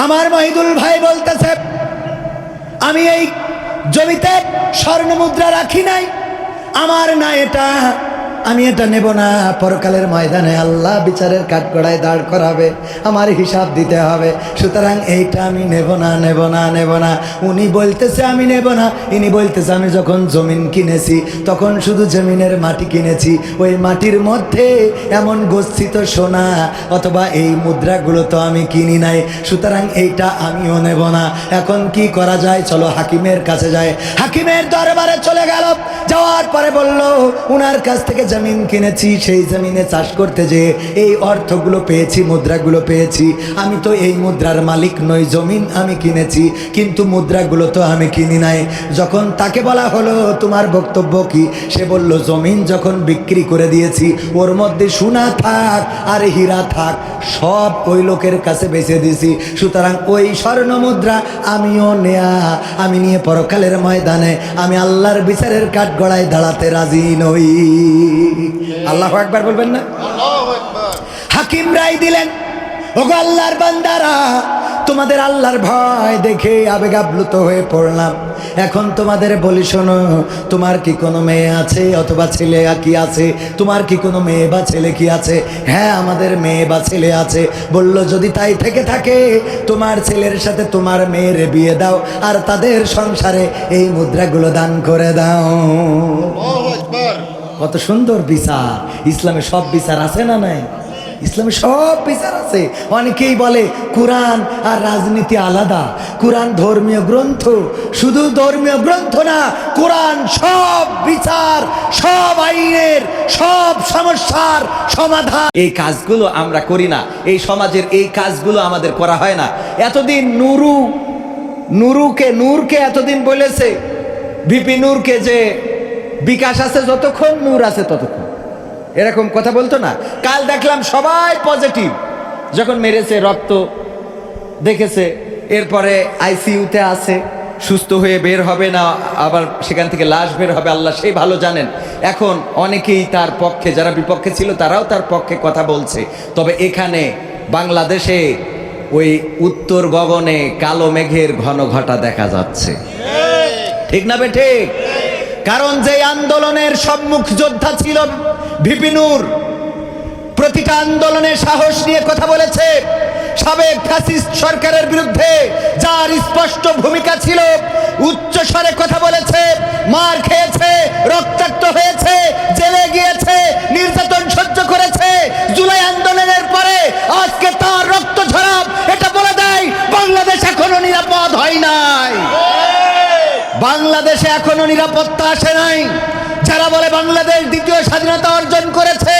আমার মহিদুল ভাই বলতেছে, আমি এই জমিতে স্বর্ণ মুদ্রা রাখি নাই, আমার না এটা, আমি এটা নেব না। পরকালের ময়দানে আল্লাহ বিচারের কাঠগড়ায় দাঁড় করাবে, আমার হিসাব দিতে হবে। সুতরাং এইটা আমি নেব না, নেব না, নেব না। উনি বলতেছে আমি নেব না, ইনি বলতেছে আমি যখন জমিন কিনেছি তখন শুধু জমিনের মাটি কিনেছি, ওই মাটির মধ্যে এমন গচ্ছিত সোনা অথবা এই মুদ্রাগুলো তো আমি কিনি নাই, সুতরাং এইটা আমিও নেব না। এখন কি করা যায়? চলো হাকিমের কাছে যায়। হাকিমের দরবারে চলে গেল। যাওয়ার পরে বলল, উনার কাছ থেকে জমিন কিনেছি, সেই জমিনে চাষ করতে যে এই অর্থগুলো পেয়েছি, মুদ্রাগুলো পেয়েছি, আমি তো এই মুদ্রার মালিক নই, জমিন আমি কিনেছি কিন্তু মুদ্রাগুলো তো আমি কিনি নাই। যখন তাকে বলা হলো তোমার বক্তব্য কি, সে বলল জমিন যখন বিক্রি করে দিয়েছি, ওর মধ্যে সোনা থাক আর হীরা থাক সব ওই লোকের কাছে বেচে দিয়েছি, সুতরাং ওই স্বর্ণ মুদ্রা আমিও নেয়া, আমি নিয়ে পরকালের ময়দানে আমি আল্লাহর বিচারের কাঠগড়ায় দাঁড়াতে রাজি নই। আল্লাহু আকবার বলবেন না? হাকিম রায় দিলেন, ওগো আল্লাহর বান্দারা, তোমাদের আল্লাহর ভয় দেখে আবেগ আপ্লুত হয়ে পড়লাম। এখন তোমাদের বলি শোনো, তোমার কি কোনো মেয়ে আছে অথবা ছেলে কি আছে? তোমার কি কোনো মেয়ে বা ছেলে কি আছে? হ্যাঁ, আমাদের মেয়ে বা ছেলে আছে। বলল যদি তাই থেকে থাকে তোমার ছেলের সাথে তোমার মেয়ের বিয়ে দাও আর তাদের সংসারে এই মুদ্রাগুলো দান করে দাও। কত সুন্দর বিচার! ইসলামে সব বিচার আছে না নাই? ইসলামে সব বিচার আছে। অনেকেই বলে কোরআন আর রাজনীতি আলাদা। কোরআন ধর্মীয় গ্রন্থ, শুধু ধর্মীয় গ্রন্থ না, কোরআন সব বিচার, সব আইনের, সব সমস্যার সমাধান। এই কাজগুলো আমরা করি না, এই সমাজের এই কাজগুলো আমাদের করা হয় না। এতদিন নূরকে এতদিন বলেছে ভিপি নূরকে যে বিকাশ আছে যতক্ষণ, নূর আছে ততক্ষণ, এরকম কথা বলতো না। কাল দেখলাম সবাই পজিটিভ, যখন মেরেছে রক্ত দেখেছে, এরপরে আইসিইউতে আছে, সুস্থ হয়ে বের হবে না আবার সেখান থেকে লাশ বের হবে আল্লাহ সেই ভালো জানেন। এখন অনেকেই তার পক্ষে, যারা বিপক্ষে ছিল তারাও তার পক্ষে কথা বলছে। তবে এখানে বাংলাদেশে ওই উত্তর গগনে কালো মেঘের ঘন ঘটা দেখা যাচ্ছে, ঠিক না বেঠে? কারণ যে আন্দোলনের সম্মুখ যোদ্ধা ছিল ভিপি নূর, প্রতিটা আন্দোলনে সাহস নিয়ে কথা বলেছে। সাবেক ফ্যাসিস্ট সরকারের বিরুদ্ধে যার স্পষ্ট ভূমিকা ছিল, উচ্চ স্বরে কথা বলেছে, মার খেয়েছে, রক্তাক্ত হয়েছে, জেলে গিয়েছে, নির্যাতন সহ্য করেছে। জুলাই আন্দোলনের পরে আজকে তার রক্ত ঝরাপ এটা বলে দেয় বাংলাদেশ এখনো নিরাপদ হয় নাই, বাংলাদেশে এখনো নিরাপত্তা আসে নাই। যারা বলে বাংলাদেশ দ্বিতীয় স্বাধীনতা অর্জন করেছে,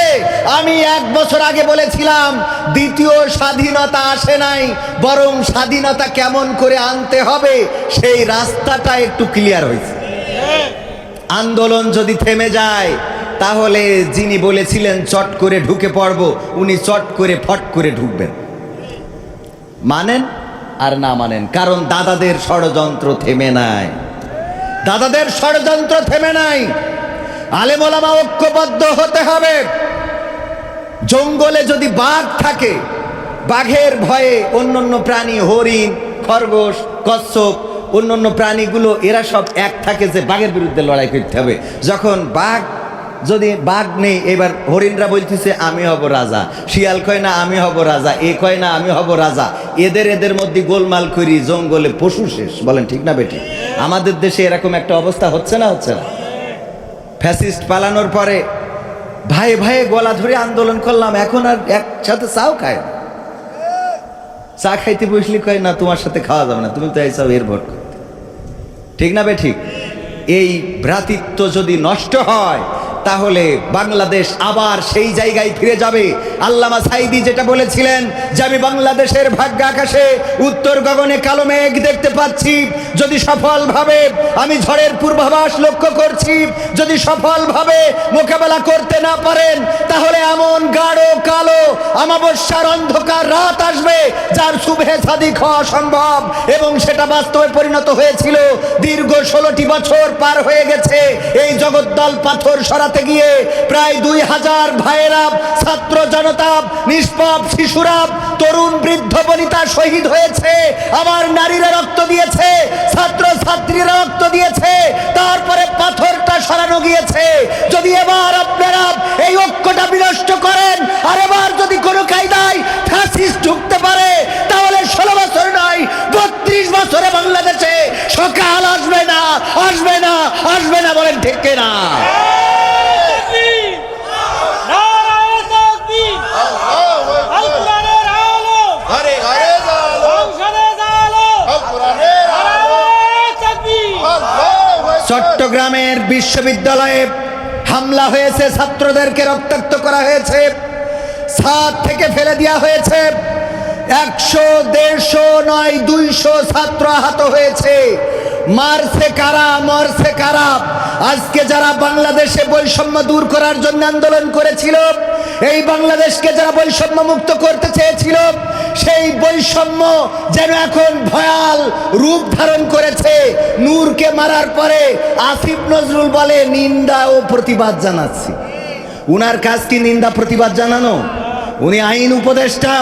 আমি 1 বছর আগে বলেছিলাম দ্বিতীয় স্বাধীনতা আসে নাই, বরং স্বাধীনতা কেমন করে আনতে হবে সেই রাস্তাটা একটু ক্লিয়ার হয়েছে। আন্দোলন যদি থেমে যায় তাহলে যিনি বলেছিলেন চট করে ঢুকে পড়ব, উনি চট করে ফট করে ঢুকবেন। মানেন আর না মানেন, কারণ দাদাদের ষড়যন্ত্র থেমে নাই, দাদাদের ষড়যন্ত্র থেমে নাই। আলেম ওলামা ঐক্যবদ্ধ হতে হবে। জঙ্গলে যদি বাঘ থাকে, বাঘের ভয়ে অন্যান্য প্রাণী, হরিণ, খরগোশ, কচ্ছপ, অন্যান্য প্রাণীগুলো এরা সব এক থাকে যে বাঘের বিরুদ্ধে লড়াই করতে হবে। যখন যদি বাঘ নেই, এবার হরিণরা বলতেছে আমি হব রাজা, শিয়াল কয় না আমি হব রাজা, এ কয় না আমি হব রাজা, এদের মধ্যে গোলমাল করি, জঙ্গলে পশু শেষ। বলেন ঠিক না বেটি? আমাদের দেশে এরকম একটা অবস্থা হচ্ছে না, হচ্ছে না? ফ্যাসিস্ট পালানোর পরে ভাই ভাই গলা ধরে আন্দোলন করলাম, এখন আর একসাথে চাও খায়, চা খাইতে বসলি কয় না তোমার সাথে খাওয়া যাবে না, তুমি তো এইসব এর ভোট করতে, ঠিক না বে ঠিক? এই ভ্রাতৃত্ব যদি নষ্ট হয় তাহলে বাংলাদেশ আবার সেই জায়গায় ফিরে যাবে। আল্লামা সাঈদী যেটা বলেছিলেন যে আমি বাংলাদেশের ভাগ্য আকাশে উত্তর গগনে কালো মেঘ দেখতে পাচ্ছি, যদি সফলভাবে আমি ঝড়ের পূর্বাভাস লক্ষ্য করছি, যদি সফলভাবে মোকাবেলা করতে না পারেন তাহলে এমন গাঢ় কালো অমাবস্যার অন্ধকার রাত আসবে যার শুভে সাদিক হওয়া সম্ভব। এবং সেটা বাস্তবে পরিণত হয়েছিল। দীর্ঘ 16টি বছর পার হয়ে গেছে এই জগদ্দল পাথর সরাতে গিয়ে প্রায় 2000 ভাইয়েরা, ছাত্র জনতা, নিষ্পাপ শিশুরা, তরুণ বৃদ্ধ বনিতা শহীদ হয়েছে। আবার নারীরা রক্ত দিয়েছে, ছাত্র ছাত্রীরা রক্ত দিয়েছে, তারপরে পাথরটা সরানো গিয়েছে। যদি এবার আপনারা এই ঐক্যটা বিনষ্ট করেন আর এবার যদি কোনো কায়দায় ফ্যাসিস্ট ঢুকতে পারে তাহলে 16 বছর নয় 32 বছরে বাংলাদেশে সকাল আসবে না, আসবে না, আসবে না। বলেন ঠিক কিনা? চট্টগ্রামের বিশ্ববিদ্যালয়ে হামলা হয়েছে, ছাত্রদেরকে রক্তাক্ত করা হয়েছে, ছাদ থেকে ফেলে দেওয়া হয়েছে, 100, 150 নয় 200 ছাত্র আহত হয়েছে। মারছে কারা, মরছে কারা? আজকে যারা বাংলাদেশে বৈষম্য দূর করার জন্য আন্দোলন করেছিল, এই বাংলাদেশকে যারা বৈষম্য মুক্ত করতে চেয়েছিল, সেই বৈষম্য যেন এখন ভয়াল রূপ ধারণ করেছে। নূরকে মারার পরে আসিফ নজরুল বলে নিন্দা ও প্রতিবাদ জানাচ্ছি। উনার কাজ কি নিন্দা প্রতিবাদ জানানো? উনি আইন উপদেষ্টা,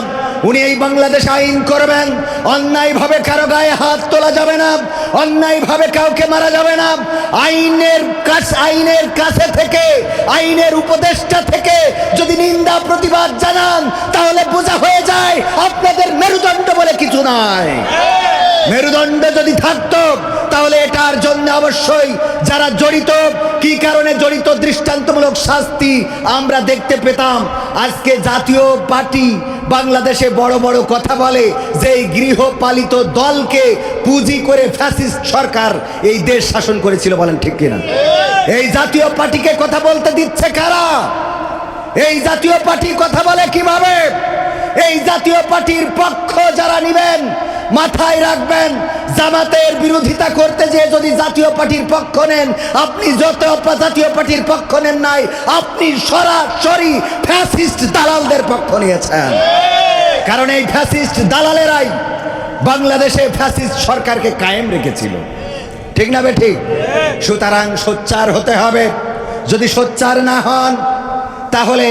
উনি এই বাংলাদেশ আইন করবেন। অন্যায়ভাবে কারো গায়ে হাত তোলা যাবে না, অন্যায়ভাবে কাউকে মারা যাবে না। আইনের কাছে থেকে, আইনের উপদেষ্টা থেকে যদি নিন্দা প্রতিবাদ জানান তাহলে বোঝা হয়ে যায় আপনাদের মেরুদণ্ড বলে কিছু নাই। মেরুদণ্ড যদি থাকতো তাহলে এটার জন্য অবশ্যই যারা জড়িত, কি কারণে জড়িত, দৃষ্টান্তমূলক শাস্তি আমরা দেখতে পেতাম। আজকে জাতীয় পার্টি বাংলাদেশে বড় বড় কথা বলে যে এই গৃহপালিত দলকে পুঁজি করে ফ্যাসিস্ট সরকার এই দেশ শাসন করেছিল। বলেন ঠিক কিনা? এই জাতীয় পার্টিকে কথা বলতে দিচ্ছে কারা? এই জাতীয় পার্টি কথা বলে কিভাবে? এই জাতীয় পার্টির পক্ষ যারা নিবেন মাথায় রাখবেন, জামাতের বিরোধিতা করতে যে যদি জাতীয় পার্টির পক্ষ নেন, আপনি যত জাতীয় পার্টির পক্ষ নেন নাই, আপনি সরাসরি ফ্যাসিস্ট দালালদের পক্ষ নিয়েছেন। কারণ এই ফ্যাসিস্ট দালালেরাই বাংলাদেশে ফ্যাসিস্ট সরকারকে কায়েম রেখেছিল। ঠিক না বেঠিক? সুতরাং সোচ্চার হতে হবে। যদি সোচ্চার না হন তাহলে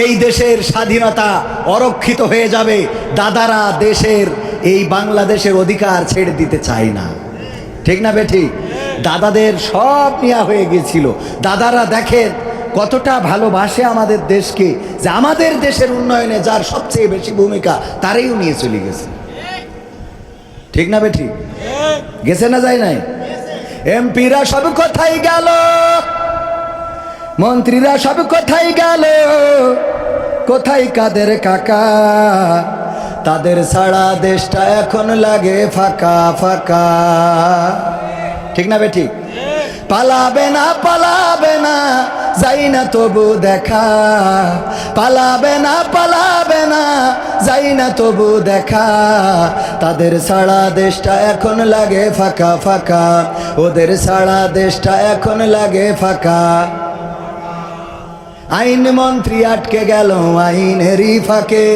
এই দেশের স্বাধীনতা অরক্ষিত হয়ে যাবে। দাদারা দেশের এই বাংলাদেশের অধিকার ছেড়ে দিতে চায় না, ঠিক না বেঠিক? দাদাদের সব নেওয়া হয়ে গিয়েছিল। দাদারা দেখেন কতটা ভালোবাসে আমাদের দেশকে, যে আমাদের দেশের উন্নয়নে যার সবচেয়ে বেশি ভূমিকা তারাইও নিয়ে চলে গেছে, ঠিক না বেঠিক? গেছে না যায় নাই? এমপিরা সব কোথায় গেল, মন্ত্রীরা সব কোথায় গেল, কোথায় কাদের কাকা? তাদের ছাড়া দেশটা এখন লাগে ফাঁকা ফাঁকা, ঠিক না বেঠিক? পালাবে না পালাবে না যাই না তবু দেখা, পালাবে না পালাবে না যাই না তবু দেখা। তাদের ছাড়া দেশটা এখন লাগে ফাঁকা ফাঁকা, ওদের ছাড়া দেশটা এখন লাগে ফাঁকা। আইন মন্ত্রী আটকে গেল আইনেরই ফাঁকে,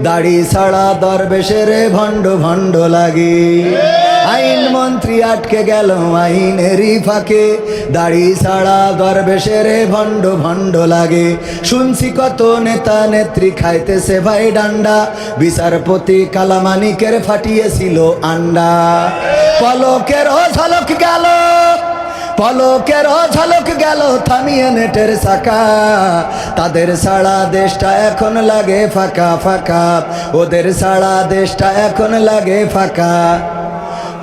দাড়ি ছাড়া দরবেশের ভণ্ড ভণ্ড লাগে। আইন মন্ত্রী আটকে গেল আইনেরই ফাঁকে, দাড়ি ছাড়া দরবেশের ভণ্ড ভণ্ড লাগে। শুনছি কত নেতা নেত্রী খাইতেছে ভাই ডান্ডা, বিচারপতি কালামানিকের ফাটিয়েছিল আন্ডা। পলকের ঝলক গেল, পলকের ঝলক গেল থামিয়ে নেটের চাকা। তাদের ছাড়া দেশটা এখন লাগে ফাঁকা ফাঁকা, ওদের ছাড়া দেশটা এখন লাগে ফাঁকা।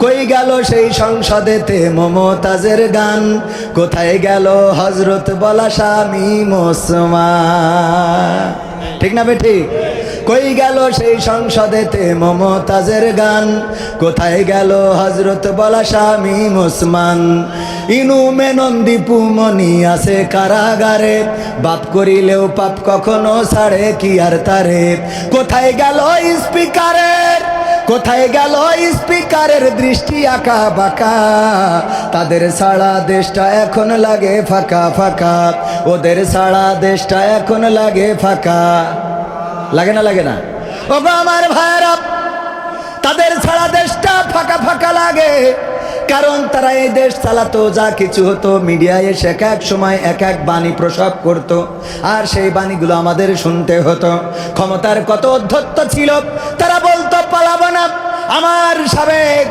কই গেল সেই সংসদেতে মমতাজের গান, কোথায় গেল হজরত বলা স্বামী মুসলমান, ঠিক না বেঠিক? কই গেল সেই সংসদেতে মমতাজের গান, কোথায় গেল হজরত বলা স্বামী মুসলমান। ইনু মেনন দীপু মনি আছে কারাগারে, বাপ করিলেও পাপ কখনো ছাড়ে কি আর তারে। কোথায় গেল স্পিকারের, কোথায় গেল স্পিকারের দৃষ্টি আঁকা বাঁকা। তাদের ছাড়া দেশটা এখন লাগে ফাঁকা ফাঁকা, ওদের ছাড়া দেশটা এখন লাগে ফাঁকা। লাগে না লাগে না? ও আমার ভাইরা, তাদের ছাড়া দেশটা ফাঁকা ফাঁকা লাগে, কারণ তারা এই দেশ চালাতো। যা কিছু হতো মিডিয়ায় এসে এক এক সময় এক এক বাণী প্রসব করত, আর সেই বাণীগুলো আমাদের শুনতে হতো। ক্ষমতার কত অধ্যত্ত ছিল, তারা বলতো পালাবো না। আমার সাবেক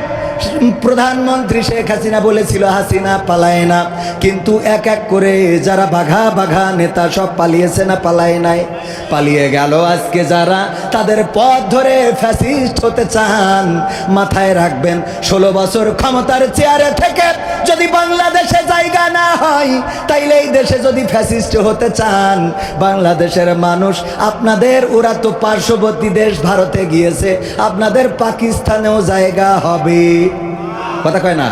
প্রধানমন্ত্রী শেখ হাসিনা বলেছিল হাসিনা পালায় না, কিন্তু এক এক করে যারা বাঘা বাঘা নেতা সব পালিয়েছে না পালায় নাই? পালিয়ে গেল। আজকে যারা তাদের পথ ধরে ফ্যাসিস্ট হতে চান, মাথায় রাখবেন 16 বছর ক্ষমতার চেয়ারে থেকে যদি বাংলাদেশে জায়গা না হয়, তাইলে এই দেশে যদি ফ্যাসিস্ট হতে চান, বাংলাদেশের মানুষ আপনাদের, ওরা তো পার্শ্ববর্তী দেশ ভারতে গিয়েছে, আপনাদের পাকিস্তানেও জায়গা হবে। কথা কয় না?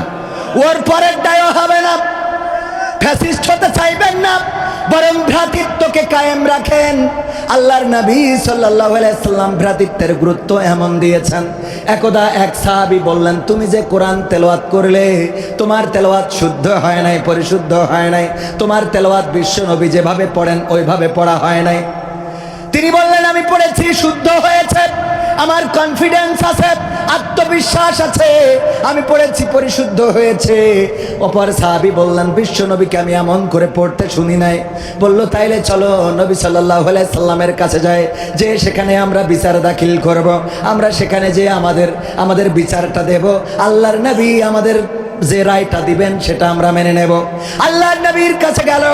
ওর পরের দায়ও হবে না। ফ্যাসিস্ট হতে চাইবেন না, বরং ভ্রাতৃত্বকে কায়েম রাখেন। আল্লাহর নবী সাল্লাল্লাহু আলাইহি সাল্লাম ভ্রাতৃত্বের গুরুত্ব এমন দিয়েছেন। একদা এক সাহাবী বললেন, তুমি যে কোরআন তেলাওয়াত করলে, তোমার তেলাওয়াত শুদ্ধ হয় নাই, পরিশুদ্ধ হয় নাই। তোমার তেলাওয়াত বিশ্ব নবী যেভাবে পড়েন ওইভাবে পড়া হয় নাই। তিনি বললেন, আমি পড়েছি, শুদ্ধ হয়েছে, আমার কনফিডেন্স আছে, আত্মবিশ্বাস আছে, আমি পড়েছি, পরিশুদ্ধ হয়েছে। অপর সাহাবী বললেন, বিশ্ব নবীকে আমি এমন করে পড়তে শুনি নাই। বলল, তাইলে চলো নবী সাল্লাল্লাহু আলাইহি সাল্লামের কাছে যাই, যে সেখানে আমরা বিচার দাখিল করব, আমরা সেখানে যে আমাদের বিচারটা দেব। আল্লাহর নবী আমাদের যে রায়টা দিবেন সেটা আমরা মেনে নেব। আল্লাহর নবীর কাছে গেল।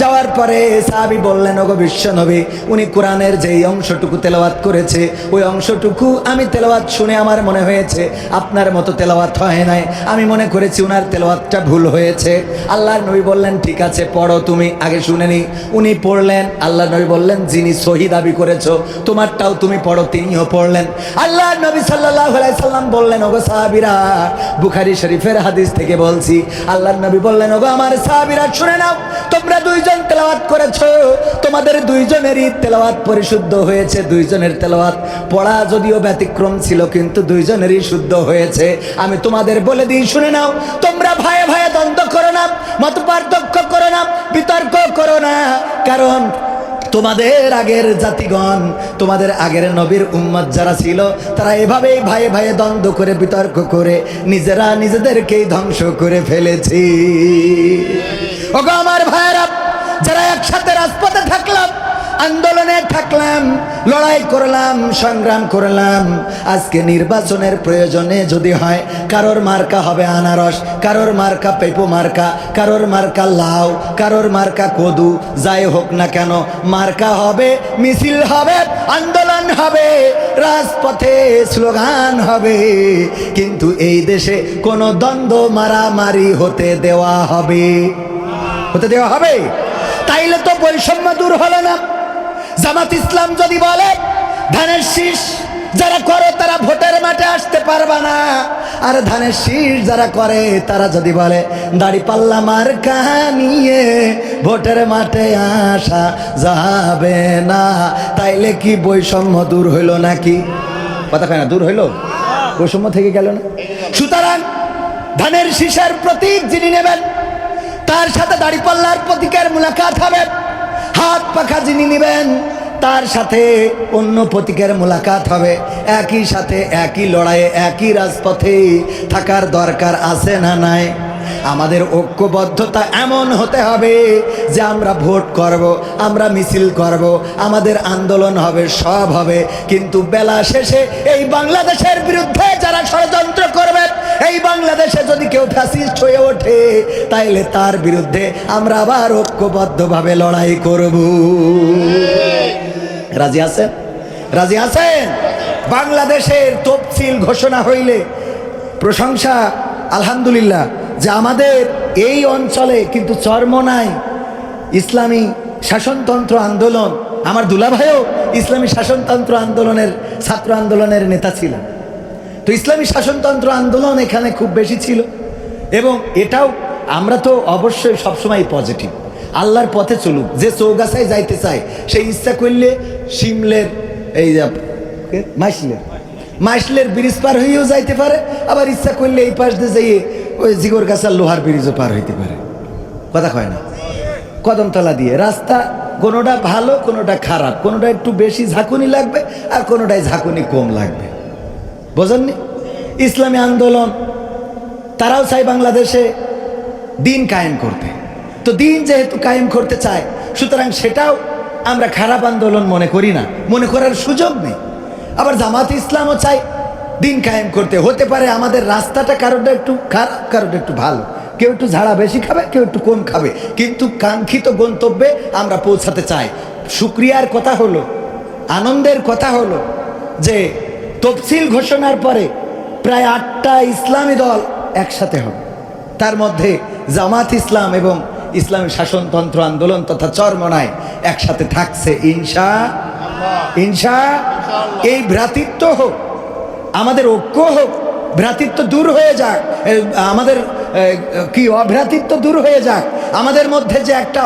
যাওয়ার পরে সাহাবী বললেন, ওগো বিশ্ব নবী, উনি কোরআনের যেই অংশটুকু তেলাওয়াত করেছে, ওই অংশটুকু আমি তেলাওয়াত শুনে আমার মনে হয়েছে আপনার মতো তেলাওয়াত হয় নাই। আমি মনে করেছি উনার তেলাওয়াতটা ভুল হয়েছে। আল্লাহর নবী বললেন, ঠিক আছে পড়ো, তুমি আগে শুনে নি। উনি পড়লেন। আল্লাহর নবী বললেন, যিনি সহি দাবি করেছো তোমারটাও তুমি পড়ো। তিনিও পড়লেন। আল্লাহর নবী সাল্লাল্লাহু আলাইহি সাল্লাম বললেন, ওগো সাহাবীরা, বুখারী শরীফের হাদিস থেকে বলছি, আল্লাহর নবী বললেন, ওগো আমার সাহাবীরা শুনে নাও, তোমরা দুইজন তেলাওয়াত করেছো, তোমাদের দুইজনেরই তেলাওয়াত পরিশুদ্ধ হয়েছে। দুইজনের তেলাওয়াত পড়া যদিও ব্যতিক্রম ছিল, কিন্তু দুইজনেরই শুদ্ধ হয়েছে। আমি তোমাদের বলে দিই, শুনে নাও, তোমরা ভাইয়ে ভাইয়ে দ্বন্দ্ব করো না, মত পার্থক্য করো না, বিতর্ক করো না, কারণ তোমাদের আগের জাতিগণ, তোমাদের আগের নবীর উম্মত যারা ছিল, তারা এভাবেই ভাইয়ে ভাইয়ে দ্বন্দ্ব করে বিতর্ক করে নিজেরা নিজেদেরকেই ধ্বংস করে ফেলেছি। ওগো আমার ভাইয়েরা, যারা একসাথে রাজপথে থাকলাম, আন্দোলনে থাকলাম, লড়াই করলাম, সংগ্রাম করলাম, আজকে নির্বাচনের প্রয়োজনে যদি হয় কারোর মার্কা হবে আনারস, কারোর মার্কা পেপো মার্কা, কারোর মার্কা লাউ, কারোর মার্কা কদু, যাই হোক না কেন মার্কা হবে, মিছিল হবে, আন্দোলন হবে, রাজপথে স্লোগান হবে, কিন্তু এই দেশে কোনো দ্বন্দ্ব মারামারি হতে দেওয়া হবে? তাইলে তো বৈষম্য দূর হলো না। জামাত ইসলাম যদি বলে ধানের শীষ যারা করে তারা ভোটের মাঠে আসতে পারবে না, আর ধানের শীষ যারা করে তারা যদি বলে দাড়িপাল্লা মার্কা নিয়ে ভোটের মাঠে আসা যাবে না, তাইলে কি বৈষম্য দূর হইল নাকি? কথা কয় না, দূর হইল? বৈষম্য থেকে গেল না? সুতরাং ধানের শীষের প্রতীক যিনি নেবেন তার সাথে দাড়িপাল্লার প্রতীকের মুলাকাত হবে, হাত পাখা যিনি নেবেন তার সাথে অন্য প্রতীকের মুলাকাত হবে, একই সাথে একই লড়াইয়ে একই রাজপথে থাকার দরকার আছে না নাই? আমাদের ঐক্যবদ্ধতা এমন হতে হবে যে আমরা ভোট করব, আমরা মিছিল করব, আমাদের আন্দোলন হবে, সব হবে, কিন্তু বেলা শেষে এই বাংলাদেশের বিরুদ্ধে যারা ষড়যন্ত্র করবে, এই বাংলাদেশে যদি কেউ ফ্যাসিস্ট হয়ে ওঠে, তাইলে তার বিরুদ্ধে আমরা আবার ঐক্যবদ্ধভাবে লড়াই করব। রাজি আছেন? রাজি আছেন? বাংলাদেশের তফসিল ঘোষণা হইলে প্রশংসা, আলহামদুলিল্লাহ, যে আমাদের এই অঞ্চলে কিন্তু চরমনাই ইসলামী শাসনতন্ত্র আন্দোলন, আমার দুলাভাইও ইসলামী শাসনতন্ত্র আন্দোলনের ছাত্র আন্দোলনের নেতা ছিলেন। তো ইসলামী শাসনতন্ত্র আন্দোলন এখানে খুব বেশি ছিল, এবং এটাও আমরা তো অবশ্যই সবসময় পজিটিভ, আল্লাহর পথে চলুক, যে চৌগাছায় যাইতে চায় সে ইচ্ছা করলে শিমলের এই মাইসলের ব্রিজ পার হয়েও যাইতে পারে, আবার ইচ্ছা করলে এই পাশ দিয়ে যাইয়ে ওই জিগর গাছার লোহার ব্রিজও পার হইতে পারে। কথা কয় না? কদমতলা দিয়ে রাস্তা কোনোটা ভালো, কোনোটা খারাপ, কোনোটা একটু বেশি ঝাঁকুনি লাগবে আর কোনোটায় ঝাঁকুনি কম লাগবে। বোঝেননি? ইসলামী আন্দোলন তারাও চায় বাংলাদেশে দিন কায়েম করতে, তো দিন যেহেতু কায়েম করতে চায়, সুতরাং সেটাও আমরা খারাপ আন্দোলন মনে করি না, মনে করার সুযোগ নেই। আবার জামাত ইসলামও চাই দিন কায়েম করতে। হতে পারে আমাদের রাস্তাটা কারোটা একটু খারাপ, কারোটা একটু ভালো, কেউ একটু ঝাড়া বেশি খাবে, কেউ একটু কম খাবে, কিন্তু কাঙ্ক্ষিত গন্তব্যে আমরা পৌঁছাতে চাই। শুকরিয়ার কথা হলো, আনন্দের কথা হলো যে তফসিল ঘোষণার পরে প্রায় 8টা ইসলামী দল একসাথে হবে, তার মধ্যে জামাত ইসলাম এবং ইসলামী শাসনতন্ত্র আন্দোলন তথা চরমনায় একসাথে থাকছে ইনশা। এই ভ্রাতৃত্ব হোক, আমাদের ঐক্য হোক, ভ্রাতৃত্ব দূর হয়ে যাক, আমাদের কি অভ্রাতৃত্ব দূর হয়ে যাক, আমাদের মধ্যে যে একটা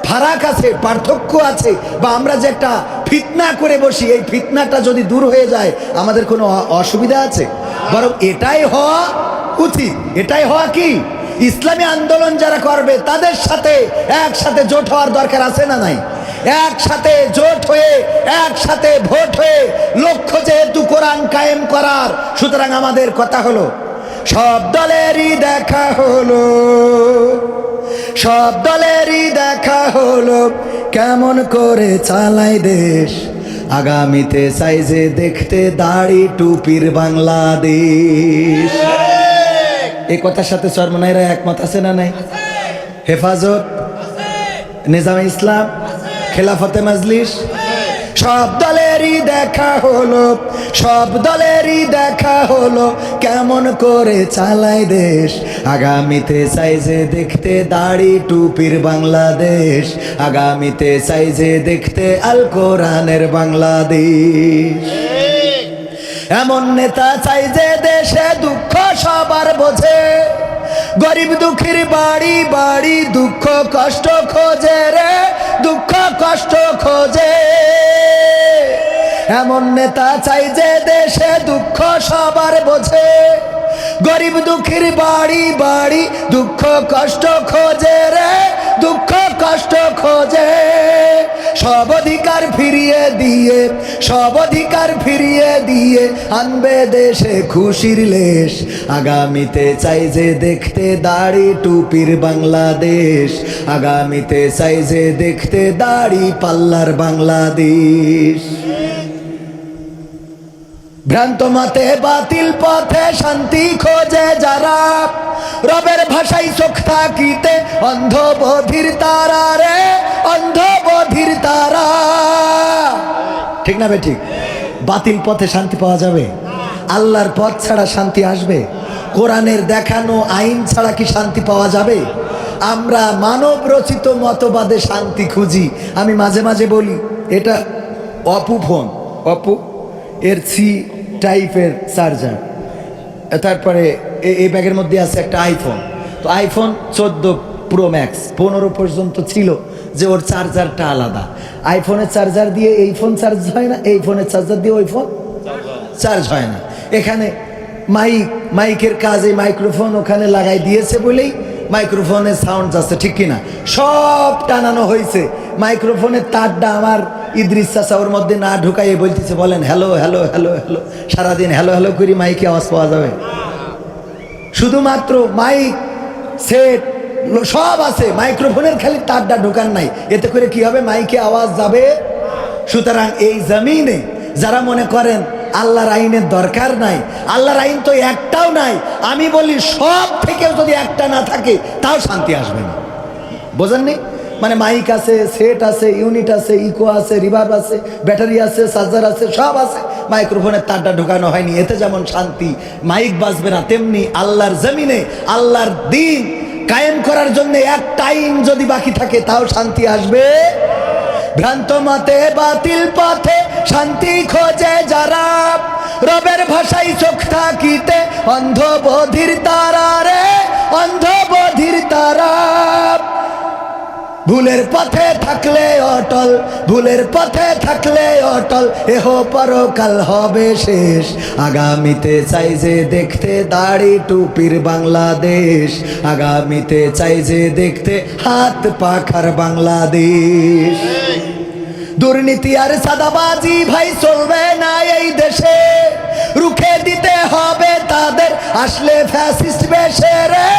ফারাক আছে, পার্থক্য আছে, বা আমরা যে একটা ফিতনা করে বসি, এই ফিতনাটা যদি দূর হয়ে যায় আমাদের কোনো অসুবিধা আছে? বরং এটাই হওয়া উচিত। এটাই হওয়া কি ইসলামী আন্দোলন যারা করবে তাদের সাথে একসাথে জোট হওয়ার দরকার আছে না নাই? একসাথে জোট হয়ে একসাথে ভোট হয়ে লক্ষ্য যেহেতু কোরআন কায়েম করার, সুতরাং আমাদের কথা হলো সব দলেরই দেখা হলো, সব দলেরই দেখা হলো কেমন করে চালাই দেশ, আগামীতে চাই যে দেখতে দাড়ি টুপির বাংলাদেশ। এই কথার সাথে চরমনাইরা একমত আছে না নাই? হেফাজত, নিজামে ইসলাম, খেলাফতে মজলিস, সব দলেরই দেখা হলো, সব দলেরই দেখা হলো কেমন করে চালাই দেশ, আগামীতে চাই যে দেখতে দাড়ি টুপির বাংলাদেশ, আগামীতে চাই যে দেখতে আল কোরআনের বাংলাদেশ। এমন নেতা চাই যে দেশে দুঃখ সবার বোঝে, গরিব দুঃখীর বাড়ি বাড়ি দুঃখ কষ্ট খোঁজে রে, দুঃখ কষ্ট খোঁজে। এমন নেতা চাই যে দেশে দুঃখ সবার বোঝে, গরিব দুঃখীর বাড়ি বাড়ি দুঃখ কষ্ট খোঁজে রে, দুঃখ কষ্ট খোঁজে। সব অধিকার ফিরিয়ে দিয়ে, সব অধিকার ফিরিয়ে দিয়ে আনবে দেশে খুশির লেশ। আগামীতে চাই যে দেখতে দাড়ি টুপির বাংলাদেশ, আগামীতে চাই যে দেখতে দাড়ি পাল্লার বাংলাদেশ। ভ্রান্ত মতে বাতিল পথে শান্তি খোঁজে যারা, রবের ভাষায় চোখ থাকিতে অন্ধ বধির তারা রে, অন্ধ বধির তারা। ঠিক না বে ঠিক? বাতিল পথে শান্তি পাওয়া যাবে? আল্লাহর পথ ছাড়া শান্তি আসবে? কোরআনের দেখানো আইন ছাড়া কি শান্তি পাওয়া যাবে? আমরা মানব রচিত মতবাদে শান্তি খুঁজি। আমি মাঝে মাঝে বলি এটা অপু ফোন, অপু এর সি টাইপের চার্জার, তারপরে এই ব্যাগের মধ্যে আছে একটা আইফোন। তো আইফোন 14 প্রো ম্যাক্স 15 পর্যন্ত ছিল যে ওর চার্জারটা আলাদা। আইফোনের চার্জার দিয়ে এই ফোন চার্জ হয় না, এই ফোনের চার্জার দিয়ে ওই ফোন চার্জ হয় না। এখানে মাইকের কাজে মাইক্রোফোন ওখানে লাগাই দিয়েছে বলেই মাইক্রোফোনের সাউন্ড আছে, ঠিক কিনা? সব টানানো হয়েছে। মাইক্রোফোনের তারটা আমার ইদ্রিস চাচা ওর মধ্যে না ঢুকাইয়ে বলতেছে, বলেন হ্যালো হ্যালো হ্যালো হ্যালো। সারাদিন হ্যালো হ্যালো করি মাইকে আওয়াজ পাওয়া যাবে? শুধুমাত্র মাইক সেট সব আছে, মাইক্রোফোনের খালি তারটা ঢোকান নাই। এতে করে কি হবে? মাইকে আওয়াজ যাবে। সুতরাং এই জমিনে যারা মনে করেন আল্লাহর আইনের দরকার নাই, আল্লাহর আইন তো একটাও নাই, আমি বলি সব থেকেও যদি একটা না থাকে তাও শান্তি আসবে না। বোঝেননি? মানে মাইক আছে, সেট আছে, ইউনিট আছে, ইকো আছে, রিভার্ব আছে, ব্যাটারি আছে, চার্জার আছে, সব আছে, মাইক্রোফোনের তারটা ঢোকানো হয়নি। এতে যেমন শান্তি, মাইক বাজবে না, তেমনি আল্লাহর জমিনে আল্লাহর দিন কায়েম করার জন্য এক টাইম যদি বাকি থাকে তাও শান্তি আসবে। ভ্রান্ত মতে বাতিল পথে শান্তি খোঁজে যারা, রবের ভাষায় চোখ থাকিতে অন্ধ বধির তারা রে, অন্ধ বধির তারা। ভুলের পথে থাকলে অটল, ভুলের পথে থাকলে অটল, এহ পরকাল হবে শেষ। আগামীতে চাই যে দেখতে দাড়ি টুপির বাংলাদেশ, আগামীতে চাই যে দেখতে হাত পাখার বাংলাদেশ। দুর্নীতি আর সাদাবাজি ভাই চলবে না এই দেশে, রুখে দিতে হবে তাদের আসলে ফ্যাসিস্ট বেশে রে,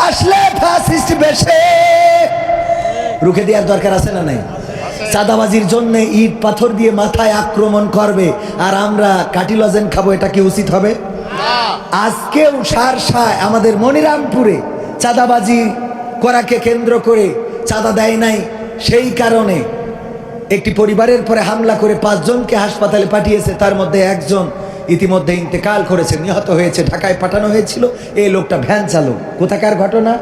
আসলে ফ্যাসিস্ট বেশে। রুখে দেওয়ার দরকার আছে না নাই? চাঁদাবাজির জন্য ইট পাথর দিয়ে মাথায় আক্রমণ করবে আর আমরা কাটিলজেন খাবো, এটা কি উচিত হবে? আজকেও সারসায় আমাদের মনিরামপুরে চাঁদাবাজি করাকে কেন্দ্র করে চাঁদা দেয় নাই, সেই কারণে একটি পরিবারের পরে হামলা করে 5 জনকে হাসপাতালে পাঠিয়েছে। তার মধ্যে একজন ইতিমধ্যে ইন্তেকাল করেছে, নিহত হয়েছে, ঢাকায় পাঠানো হয়েছিল। এই লোকটা ভ্যান চালক। কোথাকার ঘটনা?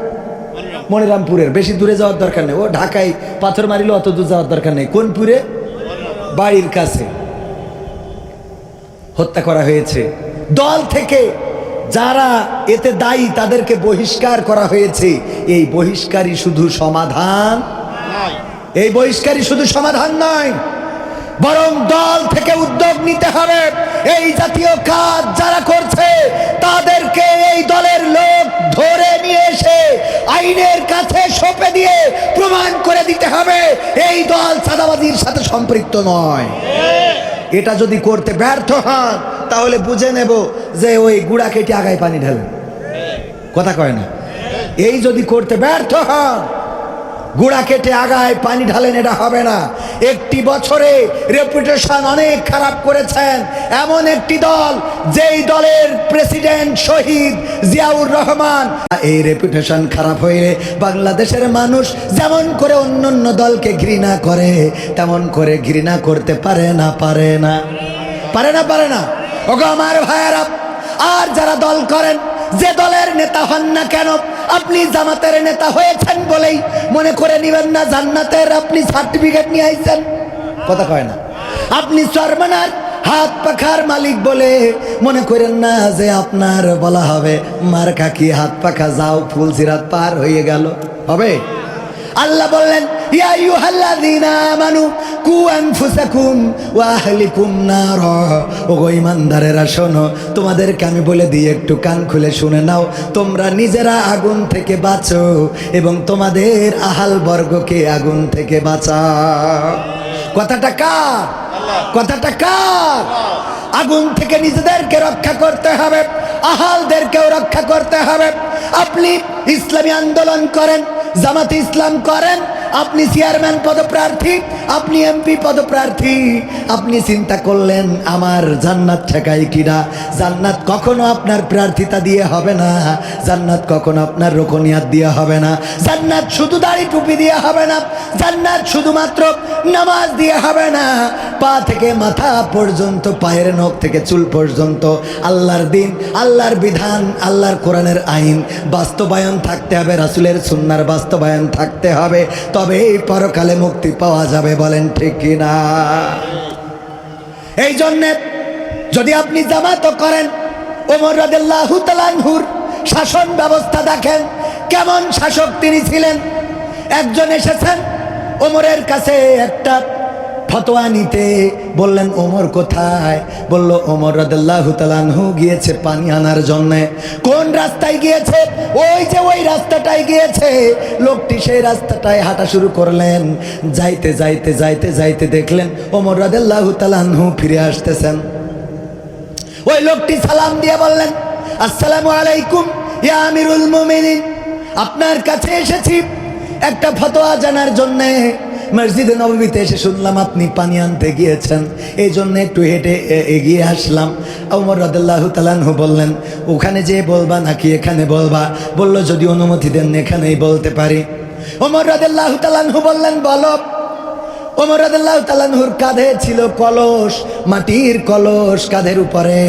মনিরামপুরের। বেশি দূরে যাওয়ার দরকার নেই, ও ঢাকায় পাথর মারিল, অত দূর যাওয়ার দরকার নেই। কোনপুরে? বাড়ির কাছে হত্যা করা হয়েছে। দল থেকে যারা এতে দায়ী তাদেরকে বহিষ্কার করা হয়েছে। এই বহিষ্কারই শুধু সমাধান, এই বহিষ্কারই শুধু সমাধান নয়, বরং দল থেকে উদ্যোগ নিতে হবে। এই জাতীয় কাজ যারা করছে তাদেরকে এই দলের লোক ধরে নিয়ে এসে আইনের কাছে সঁপে দিয়ে প্রমাণ করে দিতে হবে এই দল চাঁদাবাজির সাথে সম্পৃক্ত নয়। এটা যদি করতে ব্যর্থ হন তাহলে বুঝে নেব যে ওই গুড়া কেটে আগায় পানি ঢালেন। কথা কয় না? এই যদি করতে ব্যর্থ হন, গুড়া কেটে আগায় পানি ঢালেন, এটা হবে না। একটি বছরে রেপুটেশন অনেক খারাপ করেছেন এমন একটি দল, যেই দলের প্রেসিডেন্ট শহীদ জিয়াউর রহমান। এই রেপুটেশন খারাপ হয়ে বাংলাদেশের মানুষ যেমন করে অন্যান্য দলকে ঘৃণা করে তেমন করে ঘৃণা করতে পারে না, পারে না, পারে না, পারে না। ওগো আমার ভাইয়েরা, আর যারা দল করেন, যে দলের নেতা হন না কেন, আপনি জামাতের নেতা হয়েছেন বলেই মনে করে নিবেন না জান্নাতের আপনি সার্টিফিকেট নিয়ে আইছেন। কথা কয় না? আপনি চরমানার হাত পাখার মালিক বলে মনে করেন না যে আপনার বলা হবে মার্কা কি হাত পাখা, যাও ফুলসিরাত পার হয়ে গেল, হবে? আল্লাহ বললেন ইয়া আইয়ুহাল্লাযীনা আমানু কু আনফুসাকুম ওয়া আহলিকুম নার। ওগো ঈমানদারেরা শোনো, তোমাদেরকে আমি বলে দিই, একটু কান খুলে শুনে নাও। তোমরা নিজেরা আগুন থেকে বাঁচো এবং তোমাদের আহাল বর্গকে আগুন থেকে বাঁচাও। কথাটা কার? কথাটা কার? আগুন থেকে নিজেদেরকে রক্ষা করতে হবে, আহালদেরকেও রক্ষা করতে হবে। আপনি ইসলামী আন্দোলন করেন, জামাতে ইসলাম করেন, আপনি চেয়ারম্যান পদপ্রার্থী, আপনি এমপি পদপ্রার্থী, আপনি চিন্তা করলেন আমার জান্নাত ঠেকাই কিনা। জান্নাত কখনো আপনার প্রার্থিতা দিয়ে হবে না, জান্নাত কখনো আপনার রুকনিয়াত দিয়ে হবে না, জান্নাত শুধু দাড়ি টুপি দিয়ে হবে না, জান্নাত শুধুমাত্র নামাজ দিয়ে হবে না। পা থেকে মাথা পর্যন্ত, পায়ের নখ থেকে চুল পর্যন্ত আল্লাহর দিন, আল্লাহর বিধান, আল্লাহর কোরআনের আইন বাস্তবায়ন থাকতে হবে, রাসূলের সুন্নাহর বাস্তবায়ন থাকতে হবে, তবে এই পরকালে মুক্তি পাওয়া যাবে। বলেন ঠিক কিনা? এই জন্যে যদি আপনি জামাত করেন, ওমর রাদিয়াল্লাহু তাআলা আনহুর শাসন ব্যবস্থা দেখেন, কেমন শাসক তিনি ছিলেন। একজন এসেছেন ওমরের কাছে একটা ফতোয়া নিতে, বললেন ওমর কোথায়? বলল ওমর রাদিয়াল্লাহু তাআলা আনহু গিয়েছে পানি আনার জন্য। কোন রাস্তায় গিয়েছে? ওই যে ওই রাস্তাটায় গিয়েছে। লোকটি সেই রাস্তাটায় হাঁটা শুরু করলেন, যাইতে যাইতে যাইতে যাইতে দেখলেন ওমর রাদিয়াল্লাহু তাআলা আনহু ফিরে আসতেছেন। ওই লোকটি সালাম দিয়ে বললেন, আসসালামু আলাইকুম ইয়া আমিরুল মুমিনিন, আপনার কাছে এসেছি একটা ফতোয়া জানার জন্যে। মসজিদে নববীতে এসে শুনলাম আপনি পানি আনতে গিয়েছেন, এই জন্য একটু হেঁটে এগিয়ে আসলাম। ওমর রাদিয়াল্লাহু তাআলা আনহু বললেন, ওখানে যেয়ে বলবা নাকি এখানে বলবা? বলল যদি অনুমতি দেন এখানেই বলতে পারি। ওমর রাদিয়াল্লাহু তাআলা আনহু বললেন, বলো। ওমর রাদিয়াল্লাহু তাআলা আনহুর কাঁধে ছিল কলস, মাটির কলস কাঁধের উপরে।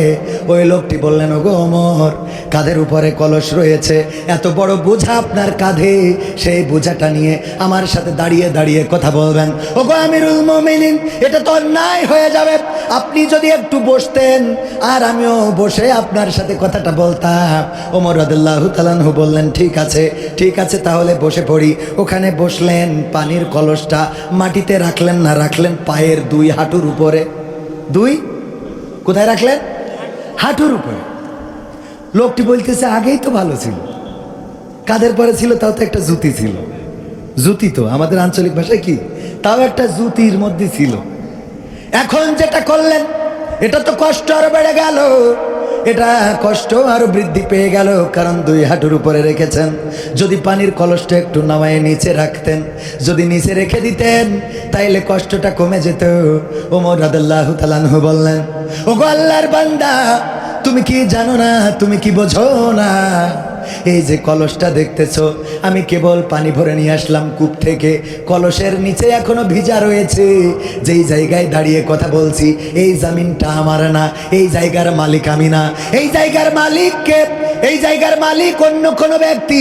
ওই লোকটি বললেন, ওগো ওমর, কাঁধের উপরে কলস রয়েছে, এত বড় বোঝা আপনার কাঁধে, সেই বোঝাটা নিয়ে আমার সাথে দাঁড়িয়ে দাঁড়িয়ে কথা বলবেন? ওগো আমিরুল মুমিনিন, এটা তো অন্যায় হয়ে যাবে। আপনি যদি একটু বসতেন আর আমিও বসে আপনার সাথে কথাটা বলতাম। ওমর রাদিয়াল্লাহু তাআলা আনহু বললেন, ঠিক আছে ঠিক আছে, তাহলে বসে পড়ি। ওখানে বসলেন, পানির কলসটা মাটিতে রাখলেন না, রাখলেন পায়ের দুই হাঁটুর উপরে। দুই কোথায় রাখলেন? হাঁটুর উপরে। লোকটি বলতেছে, আগেই তো ভালো ছিল, কাদের পরে ছিল? তাও তো একটা জুতি ছিল। জুতি তো আমাদের আঞ্চলিক ভাষায় কি, তাও একটা জুতির মধ্যে ছিল। এখন যেটা করলেন এটা তো কষ্ট আরো বেড়ে গেল, এটা কষ্ট আরো বৃদ্ধি পেয়ে গেল, কারণ দুই হাঁটুর উপরে রেখেছেন। যদি পানির কলসটা একটু নামায় নিচে রাখতেন, যদি নিচে রেখে দিতেন, তাইলে কষ্টটা কমে যেত। ওমর রাদিয়াল্লাহু তাআলা আনহু বললেন, ওগো আল্লাহর বান্দা, তুমি কি জানো না, তুমি কি বোঝো না? এই যে কলসটা দেখতেছো, আমি কেবল পানি ভরে নিয়ে আসলাম কূপ থেকে, কলসের নিচে এখনো ভিজা রয়েছে। যেই জায়গায় দাঁড়িয়ে কথা বলছি, এই জমিনটা আমার না, এই জায়গার মালিক আমি না, এই জায়গার মালিককে, এই জায়গার মালিক অন্য কোনো ব্যক্তি।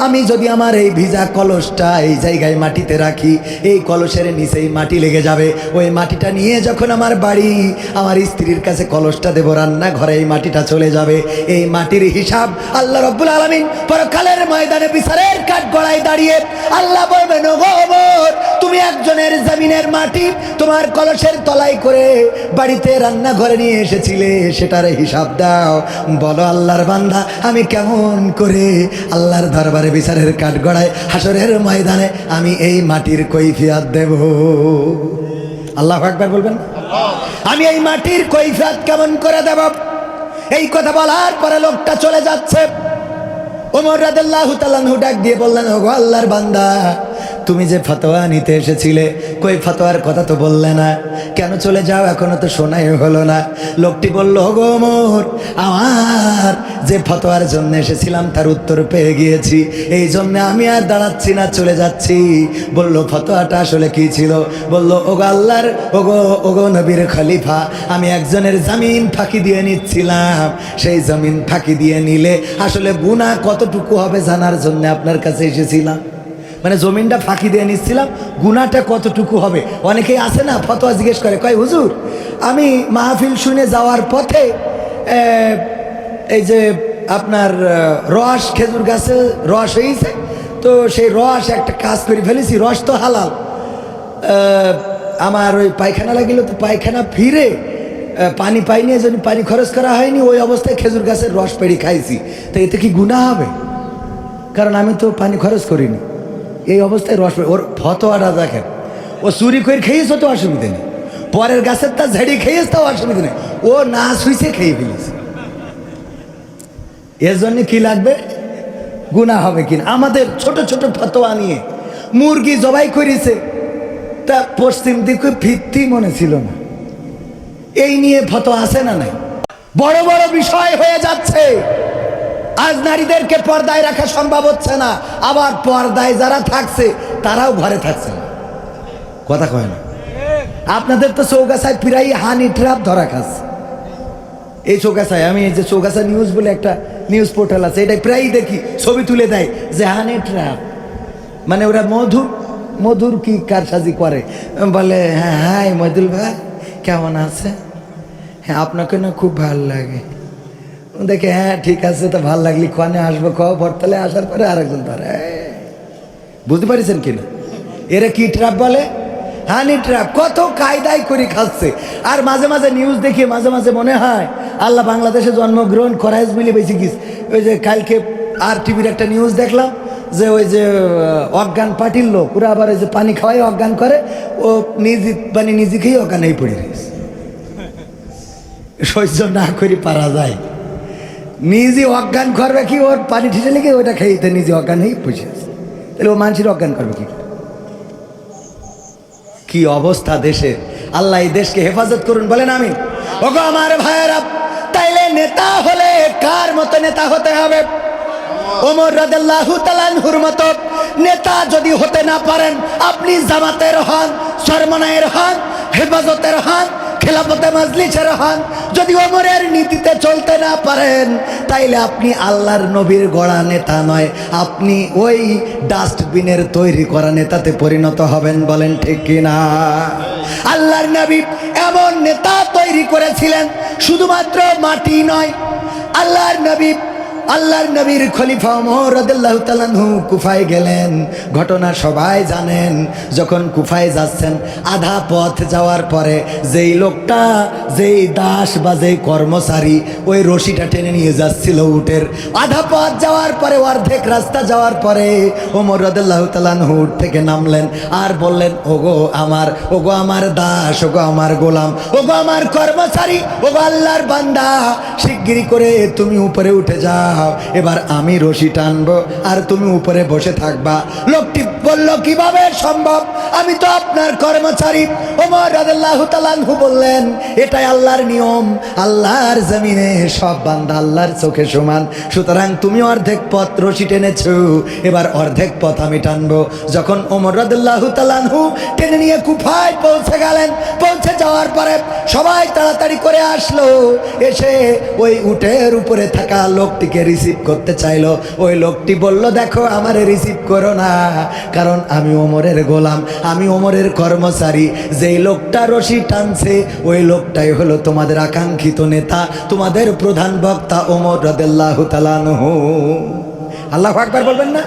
আমি যদি আমার এই ভিজা কলসটা এই জায়গায় মাটিতে রাখি, এই কলসের নিচেই মাটি লেগে যাবে। ওই মাটিটা নিয়ে যখন আমার বাড়ি, আমার স্ত্রীর কাছে কলসটা দেবো, রান্নাঘরে এই মাটিটা চলে যাবে। এই মাটির হিসাব আল্লাহ রাব্বুল আলামিন পরকালের ময়দানে বিচারের কাঠ গড়ায় দাঁড়িয়ে আল্লাহ বলবেন, ওগো ওমর, তুমি একজনের জমিনের মাটি তোমার কলসের তলায় করে বাড়িতে রান্নাঘরে নিয়ে এসেছিলে, সেটার হিসাব দাও। বলো আল্লাহর বান্দা, আমি কেমন করে আল্লাহর দরবারে বিচারের কাঠ গড়ায় হাসরের ময়দানে আমি এই মাটির কৈফিয়ত দেব? আল্লাহু আকবার বলবেন। আমি এই মাটির কৈফিয়ত কেমন করে দেব? এই কথা বলার পরে লোকটা চলে যাচ্ছে। ওমর রাদিয়াল্লাহু তাআলা আনহু ডাক দিয়ে বললেন, ওগো আল্লাহর বান্দা, তুমি যে ফতোয়া নিতে এসেছিলে, কই ফতোয়ার কথা তো বললে না, কেন চলে যাও? এখনো তো শোনাই হলো না। লোকটি বলল, ওগো ওমর, আমার যে ফতোয়ার জন্য এসেছিলাম তার উত্তর পেয়ে গিয়েছি, এই জন্য আমি আর দাঁড়াচ্ছি না, চলে যাচ্ছি। বলল, ফতোয়াটা আসলে কি ছিল? বলল, ওগো আল্লাহর, ওগো নবীর খলিফা, আমি একজনের জমিন ফাঁকি দিয়ে নিচ্ছিলাম। সেই জমিন ফাঁকি দিয়ে নিলে আসলে গুনাহ কতটুকু হবে জানার জন্য আপনার কাছে এসেছিলাম। মানে জমিনটা ফাঁকি দিয়ে নিচ্ছিলাম, গুনাহটা কতটুকু হবে। অনেকেই আসে না, ফতোয়া জিজ্ঞেস করে, কয় হুজুর, আমি মাহফিল শুনে যাওয়ার পথে এই যে আপনার রস, খেজুর গাছে রস হয়েছে, তো সেই রস একটা কাজ করে ফেলেছি, রস তো হালাল, আমার ওই পায়খানা লাগিল, তো পায়খানা ফিরে পানি পাইনি, এজন্য পানি খরচ করা হয়নি, ওই অবস্থায় খেজুর গাছের রস পেড়ি খাইছি, তো এতে কি গুনাহ হবে? কারণ আমি তো পানি খরচ করিনি, এই অবস্থায় রস। ওর ফতোয়াটা দেখেন, ও চুরি করে খেয়েছে তো অসুবিধা নেই, পরের গাছের তা ঝেড়ে খেয়েছে তাও অসুবিধা নেই, ও না শুইছে খেয়ে ফেলেছে। এর জন্য কি লাগবে? গুনাহ হবে কিনা? আমাদের ছোট ছোট ফতোয়া নিয়ে মুরগি জবাই করেছে, তা পশ্চিম দিকে ভিত্তি মনে ছিল না, এই নিয়ে ফতোয়া আছে না নাই? বড় বড় বিষয় হয়ে যাচ্ছে, আজ নারীদেরকে পর্দায় রাখা সম্ভব হচ্ছে না, আবার পর্দায় যারা থাকছে তারাও ঘরে থাকছে না। কথা কয় না? আপনাদের তো চৌগাছায় প্রায় হানি ট্র্যাপ ধরা খাচ্ছে। এই চৌগাছায়, আমি এই যে চৌগাছা নিউজ বলে একটা নিউজ পোর্টাল আছে, এটা প্রায়ই দেখি, ছবি তুলে দেয় যে হানি ট্র্যাপ, মানে ওরা মধুর কি কারসাজি করে, বলে হ্যাঁ হাই মইদুল ভাই কেমন আছে, হ্যাঁ আপনাকে না খুব ভালো লাগে, দেখে হ্যাঁ ঠিক আছে, তো ভাল লাগলি কনে আসবো, বর্তালে আসার পরে আরেকজন ধরে। বুঝতে পারছেন কিনা? এরা কি ট্র্যাপ বলে? হানি ট্র্যাপ। কত কায়দাই করে খাচ্ছে। আর মাঝে মাঝে নিউজ দেখি, মাঝে মাঝে মনে হয় আল্লাহ বাংলাদেশে জন্মগ্রহণ করাইজ মিলে বেশি গিস। ওই যে কালকে আর টিভির একটা নিউজ দেখলাম যে ওই যে অজ্ঞান পার্টির লোক ওরা আবার ওই যে পানি খাওয়াই অজ্ঞান করে, ও নিজে খেয়ে অজ্ঞান হয়ে পড়ে রয়েছে। সহ্য না করে পারা যায়, নিজে অজ্ঞান করবে কি, ওর পানি ঠিসে লেগে ওইটা খেয়ে নিজে অজ্ঞান হয়ে বসে আছে, তাহলে ও মানুষের অজ্ঞান করবে কি? কি অবস্থা দেশে! আল্লাহ এই দেশকে হেফাজত করুন, বলেন আমিন। ওগো আমার ভাইয়েরা, তাইলে নেতা হলে কার মতো নেতা হতে হবে? ওমর রাদিয়াল্লাহু তাআলা আনহুর মতো নেতা যদি হতে না পারেন, আপনি জামাতের হন, সরমনায়ের হন, হেফাজতের হন, খেলাফতে মাজলিসের হন, যদি ওমরের নীতিতে চলতে না পারেন, তাইলে আপনি আল্লাহর নবীর গড়া নেতা নয়, আপনি ওই ডাস্টবিনের তৈরি করা নেতাতে পরিণত হবেন। বলেন ঠিক কিনা? আল্লাহর নবী এমন নেতা তৈরি করেছিলেন, শুধুমাত্র মাটি নয়, আল্লাহর নবীর খলিফা ওমর রাদিয়াল্লাহু তাআলা আনহু কুফায় গেলেন। ঘটনা সবাই জানেন। যখন কুফায় যাচ্ছেন, আধা পথ যাওয়ার পরে যেই লোকটা, যেই দাস বা যেই কর্মচারী ওই রশিটা টেনে নিয়ে যাচ্ছিল উটের, আধা পথ যাওয়ার পরে, অর্ধেক রাস্তা যাওয়ার পরে ওমর রাদিয়াল্লাহু তাআলা আনহু উট থেকে নামলেন আর বললেন, ওগো আমার দাস, ওগো আমার গোলাম, ওগো আমার কর্মচারী, ওগো আল্লাহর বান্দা, শিগগিরই করে তুমি উপরে উঠে যাও, এবার আমি রশি টানবো আর তুমি উপরে বসে থাকবা। লোকটি বলল, কিভাবে সম্ভব? আমি তো আপনার কর্মচারী। ওমর রাদিয়াল্লাহু তাআলা আনহু বললেন, এটাই আল্লাহর নিয়ম, আল্লাহর জমিনে সব বান্দা আল্লাহর চোখে সমান, সুতরাং তুমি অর্ধেক পথ রশি টেনেছো, এবার অর্ধেক পথ আমি টানবো। যখন ওমর রাদিয়াল্লাহু তাআলা আনহু টেনে নিয়ে কুফায় পৌঁছে গেলেন, পৌঁছে যাওয়ার পরে সবাই তাড়াতাড়ি করে আসলো, এসে ওই উটের উপরে থাকা লোকটিকে রিসিভ করতে চাইলো। ওই লোকটি বলল, দেখো আমারে রিসিভ করো না, কারণ আমি ওমরের গোলাম, আমি ওমরের কর্মচারী। যেই লোকটা রশি টানছে ওই লোকটাই হলো তোমাদের আকাঙ্ক্ষিত নেতা, তোমাদের প্রধান বক্তা ওমর রাদিয়াল্লাহু তাআলা আনহু। আল্লাহু আকবার বলবেন না?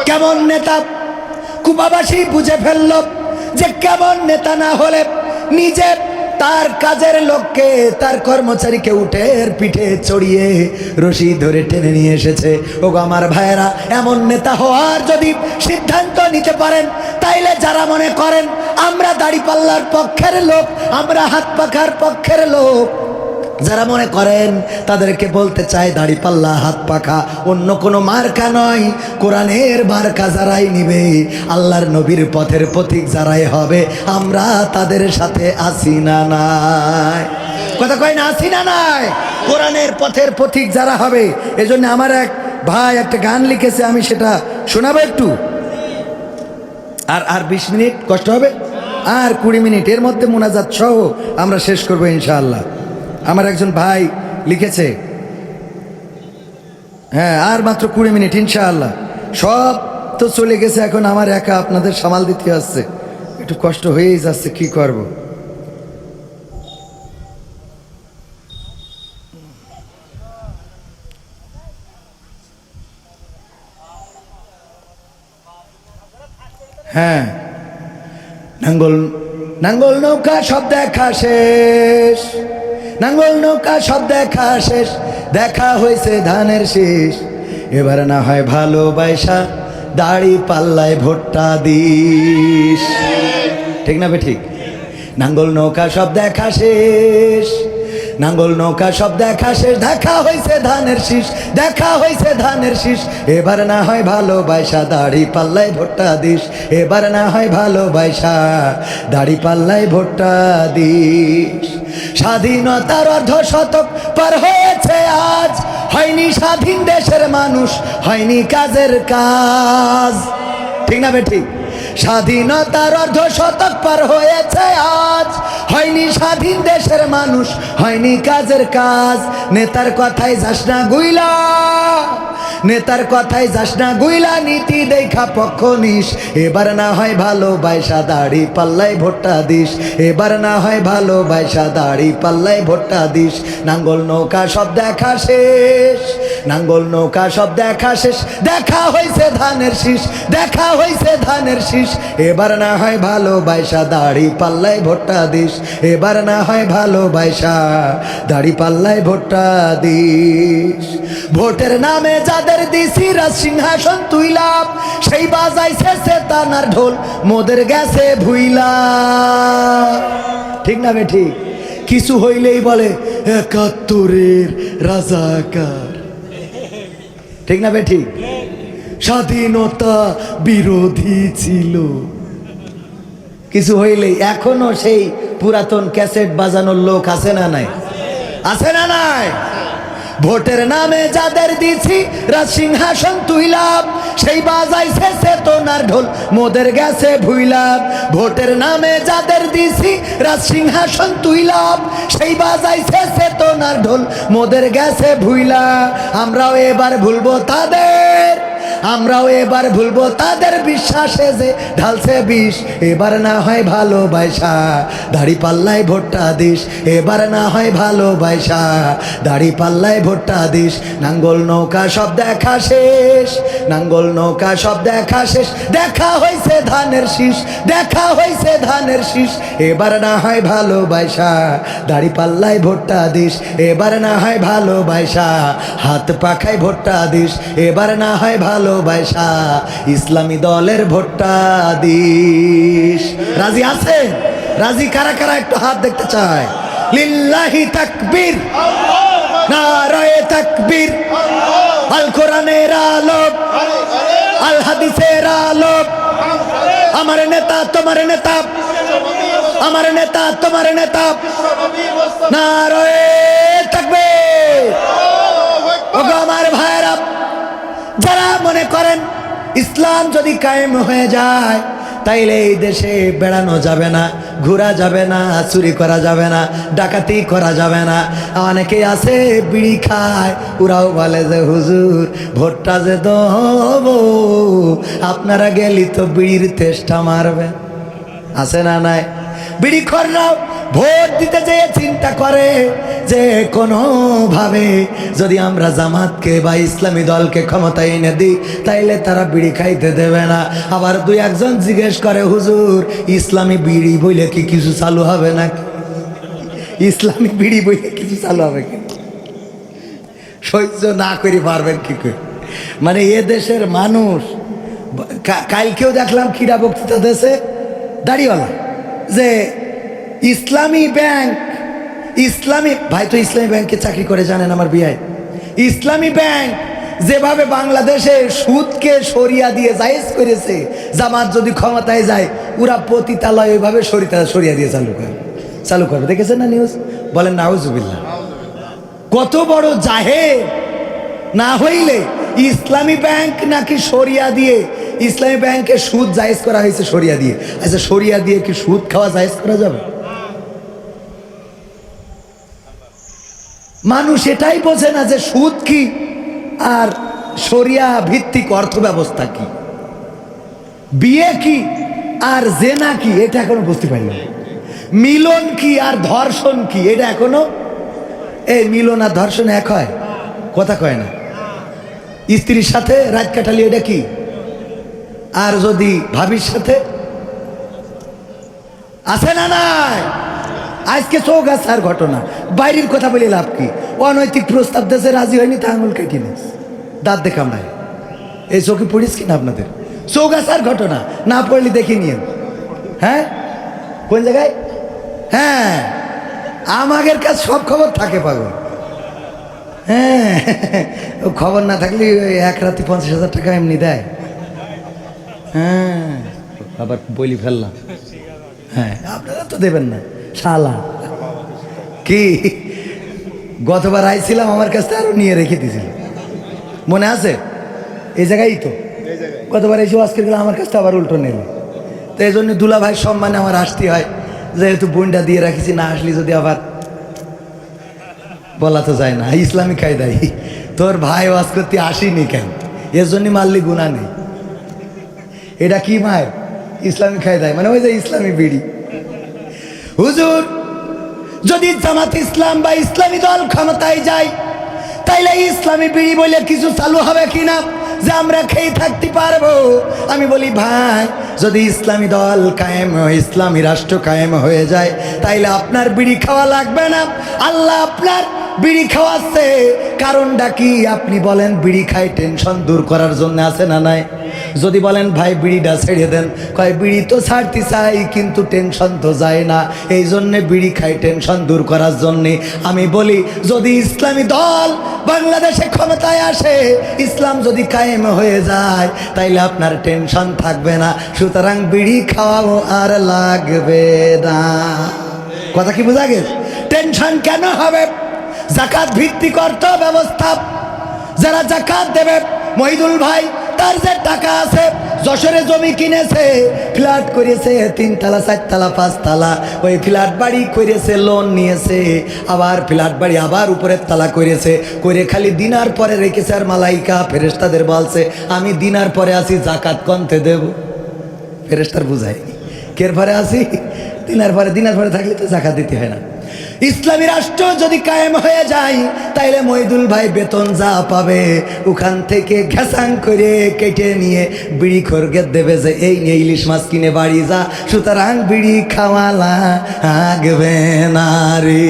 কেমন নেতা! কুফাবাসী বুঝে ফেলল যে কেমন নেতা না হলে নিজে তার কাজের লোককে, তার কর্মচারীকে উটের পিঠে চড়িয়ে রশি ধরে টেনে নিয়ে এসেছে। ওগো আমার ভাইয়েরা, এমন নেতা হওয়ার যদি সিদ্ধান্ত নিতে পারেন, তাইলে যারা মনে করেন আমরা দাড়িপাল্লার পক্ষের লোক, আমরা হাত পাখার পক্ষের লোক, যারা মনে করেন তাদেরকে বলতে চাই, দাড়িপাল্লা হাত পাখা অন্য কোনো মার্কা নয়, কোরআনের মার্কা যারাই নিবে, আল্লাহর নবীর পথের পথিক যারাই হবে, আমরা তাদের সাথে আছি না নাই? কথা কয় না, আছি না নাই? কোরআনের পথের পথিক যারা হবে। এজন্য আমার এক ভাই একটা গান লিখেছে, আমি সেটা শোনাবো একটু। আর 20 মিনিট কষ্ট হবে, আর 20 মিনিট, এর মধ্যে মোনাজাত সহ আমরা শেষ করবো ইনশাআল্লাহ। আমার একজন ভাই লিখেছে, হ্যাঁ আর মাত্র 20 মিনিট ইনশাআল্লাহ। সব তো চলে গেছে, এখন আমার একা আপনাদের সামাল দিতে আসছে, একটু কষ্ট হয়েই যাচ্ছে, কি করব। হ্যাঁ, নাঙ্গল নৌকা সব দেখা শেষ, নাঙ্গল নৌকা সব দেখা শেষ, দেখা হয়েছে ধানের শেষ, এবার না হয় ভালোবাসা দাড়ি পাল্লায় ভোটটা দিস। ঠিক না বে ঠিক? নাঙ্গল নৌকা সব দেখা শেষ, নাঙ্গল নৌকা সব দেখা শেষ, দেখা হয়েছে ধানের শীষ, দেখা হয়েছে ধানের শীষ। এবার না হয় ভালোবাসা দাড়ি পাল্লাই ভোটটা দিস, এবার না হয় ভালোবাসা দাড়ি পাল্লাই ভোটটা দিস। স্বাধীনতার অর্ধ শতক পার হয়েছে আজ, হয়নি স্বাধীন দেশের মানুষ, হয়নি কাজের কাজ। ঠিক না বে ঠিক? স্বাধীনতার অর্ধ শতক পার হয়েছে আজ, হয়নি স্বাধীন দেশের মানুষ, হয়নি কাজের কাজ। নেতার কথায় যাস না গুইলা, নেতার কথায় যাস না গুইলা, নীতি দেখা পক্ষ নিস। এবার না হয় ভালোবাসা দাড়ি পাল্লাই ভোটটা দিস, এবার না হয় ভালোবাসা দাড়ি পাল্লাই ভোটটা দিস। নাঙ্গল নৌকা সব দেখা শেষ, নাঙ্গল নৌকা সব দেখা শেষ, দেখা হয়েছে ধানের শীষ, দেখা হয়েছে ধানের শীষ। এবার না হয় ভালোবাসা দাড়ি পাল্লাই ভোটটা দিস, এবার না হয় ভালোবাসা দাড়ি পাল্লাই ভোটটা দিস। ভোটের নামে যাদের দিছি রাজ সিংহাসন তুইলাম, সেই বাজাইছে সেতানার ঢোল, মোদের গেছে ভুইলা। ঠিক না বে ঠিক? কিছু হইলেই বলে ৭১-এর রাজাকার। ঠিক না বে ঠিক? স্বাধীনতা বিরোধী ছিল, কিছু হইলেই। এখনো সেই পুরাতন ক্যাসেট বাজানোর লোক আছে না নাই? আছে না নাই? ভোটের নামে যাদের দিছি রাজ সিংহাসন তুইলাম, সেই বাজাইছে চেতনার ঢোল, মোদের গেছে ভুইলা। ভোটের নামে যাদের দিছি রাজ সিংহাসন তুইলাম, সেই বাজাইছে চেতনার ঢোল, মোদের গেছে ভুইলা। আমরাও এবার ভুলবো তাদের, আমরাও এবার ভুলবো তাদের বিশ্বাসে যে ঢালছে বিষ। এবার না হয় ভালোবাসা দাড়ি পাল্লাই ভোটটা দিস, এবার না হয় ভালোবাসা দাড়ি পাল্লাই ভোটটা দিস। নাঙ্গল নৌকা সব দেখা শেষ, নাঙ্গল নৌকা সব দেখা শেষ, দেখা হয়েছে ধানের শীষ, দেখা হয়েছে ধানের শীষ। এবার না হয় ভালোবাসা দাড়ি পাল্লাই ভোটটা দিস, এবার না হয় ভালোবাসা হাত পাখায় ভোটটা দিস, এবার না হয় ভালোবাসা ইসলামী দলের ভোটটা দিস। রাজি আছেন? রাজি কারা কারা একটু হাত দেখতে চায়? লিল্লাহি তাকবীর, নারায়ে তাকবীর। আল কোরআনের আলো, আল হাদিসের আলো। আমার নেতা তোমার নেতা, আমার নেতা তোমার নেতা, নারায়ে তাকবীর। ওগো আমার ভাইরা, যারা মনে করেন ইসলাম যদি কায়েম হয়ে যায় তাইলে এই দেশে বেড়ানো যাবে না, ঘোরা যাবে না, চুরি করা যাবে না, ডাকাতি করা যাবে না। অনেকেই আছে বিড়ি খায়, ওরাও বলে যে হুজুর ভোটটা যে দেব, আপনারা গেলি তো বিড়ির তেষ্টা মারবে। আছে না নাই? বিড়ি খররাও ভোট দিতে যেয়ে চিন্তা করে যে কোনোভাবে যদি আমরা জামাতকে বা ইসলামী দলকে ক্ষমতায় এনে দিই তাইলে তারা বিড়ি খাইতে দেবে না। আবার দুই একজন জিজ্ঞেস করে হুজুর ইসলামী বিড়ি বইলে কি কিছু চালু হবে না? ইসলামী বিড়ি বইলে কিছু চালু হবে কি? সহ্য না করে পারবেন কি করে? মানে এ দেশের মানুষ, কালকেও দেখলাম ক্রীড়া বক্তৃতা দেশে দাড়িওয়ালা, যে ইসলামী ব্যাংক, ইসলামী ভাই তো ইসলামী ব্যাংকে চাকরি করে জানেন আমার বিয়ায়, ইসলামী ব্যাংক যেভাবে বাংলাদেশে সুদকে সরিয়া দিয়ে জায়েজ করেছে, জামাত যদি ক্ষমতায় যায় ওরা পতিতালয় ওইভাবে সরিয়া দিয়ে চালু করবে। দেখেছেন না নিউজ? বলেন নাউজুবিল্লাহ। কত বড় জাহেল! না হইলে ইসলামী ব্যাংক নাকি সরিয়া দিয়ে, ইসলামী ব্যাংকে সুদ জায়েজ করা হয়েছে সরিয়া দিয়ে। আচ্ছা সরিয়া দিয়ে কি সুদ খাওয়া জায়েজ করা যাবে? মানুষ এটাই বোঝে না যে সুদ কি আর শরিয়া ভিত্তিক অর্থ ব্যবস্থা কি, বিয়ে কি আর জেনা কি, এটা এখনো বুঝতে পারি না। মিলন কি আর ধর্ষণ কি, এটা এখনো, এই মিলন আর ধর্ষণ এক হয়? কথা কয় না। স্ত্রীর সাথে রাত কাটালি এটা কি? আর যদি ভাবির সাথে? আছে না নাই? আজকে চৌগাছার ঘটনা, বাইরের কথা বলে লাভ কি? অনৈতিক প্রস্তাব দেশে রাজি হয়নি তা আঙুল কেটে নিস, দাঁত দেখাম নাই। এই চোখে পড়িস কিনা আপনাদের? চৌগাছার ঘটনা না পড়লে দেখে নিয়ে, হ্যাঁ কোন জায়গায়? হ্যাঁ, আমাদের কাছে সব খবর থাকে পাগল। হ্যাঁ, ও খবর না থাকলে ওই এক রাতে 50,000 টাকা এমনি দেয়। হ্যাঁ, আবার বলি ফেললাম। হ্যাঁ, আপনারা তো দেবেন না শালা। কি গতবার আইছিলাম আমার কাছ থেকে আরো নিয়ে রেখে দিয়েছিল, মনে আছে? এই জায়গায় তো গতবার এসে আজকে গেলে আমার কাছ থেকে আবার উল্টো নিল। তো এই জন্য দুলা ভাই সম্মানে আমার আসতে হয়, যেহেতু বোনটা দিয়ে রাখিছি, না আসলে যদি আবার বলা তো যায় না। ইসলামী কায়দাই তোর ভাই ওয়াজ করতে আসিনি কেন, এর জন্য মারলি গুণা নেই। এটা কি মায়ের ইসলামী কায়দায়, মানে ওই যে ইসলামী বিড়ি। হুজুর, যদি জামাত ইসলাম বা ইসলামী দল ক্ষমতায় যায়, তাইলে ইসলামী বিড়ি বলে কিছু চালু হবে কিনা যে আমরা খেয়ে থাকতে পারবো? আমি বলি ভাই, যদি ইসলামী দল কায়েম হয়, ইসলামী রাষ্ট্র কায়েম হয়ে যায়, তাইলে আপনার বিড়ি খাওয়া লাগবে না। আল্লাহ আপনার বিড়ি খাওয়াচ্ছে, কারণটা কি আপনি বলেন? বিড়ি খাই টেনশন দূর করার জন্য, আছে না নাই? যদি বলেন ভাই বিড়িটা ছেড়ে দেন, কয় বিড়ি তো ছাড়তে চাই কিন্তু টেনশন তো যায় না, এই জন্যে বিড়ি খাই টেনশন দূর করার জন্যে। আমি বলি যদি ইসলামী দল বাংলাদেশে ক্ষমতায় আসে, ইসলাম যদি কায়েম হয়ে যায়, তাইলে আপনার টেনশন থাকবে না, সুতরাং বিড়ি খাওয়াও আর লাগবে না। কথা কি বোঝা গেছে? টেনশন কেন হবে? জাকাত ভিত্তিক অর্থ ব্যবস্থা, যারা জাকাত দেবে, মহিদুল ভাই তার যে টাকা আছে, যশোরে জমি কিনেছে, ফ্ল্যাট করেছে, 3 তলা 4 তলা 5 তলা, ওই ফ্ল্যাট বাড়ি করেছে, লোন নিয়েছে, আবার ফ্ল্যাট বাড়ি আবার উপরের তলা করেছে, করে খালি দিনার পরে রেখেছে। আর মালাইকা ফেরেশতাদের বলছে আমি দিনার পরে আসি, জাকাত কনতে দেব। ফেরেশতার বুঝায় কের পরে আসি? দিনার পরে থাকলে তো জাকাত দিতে হয় না। ইসলামী রাষ্ট্র যদি কায়েম হয়ে যায়, তাইলে মহিদুল ভাই বেতন যা পাবে ওখান থেকে ঘেসাং করে কেটে নিয়ে বিড়ি খোরকে দেবে যে এই নিয়ে ইলিশ মাছ কিনে বাড়ি যা, সুতরাং বিড়ি খাওয়ালা আগবে না রে।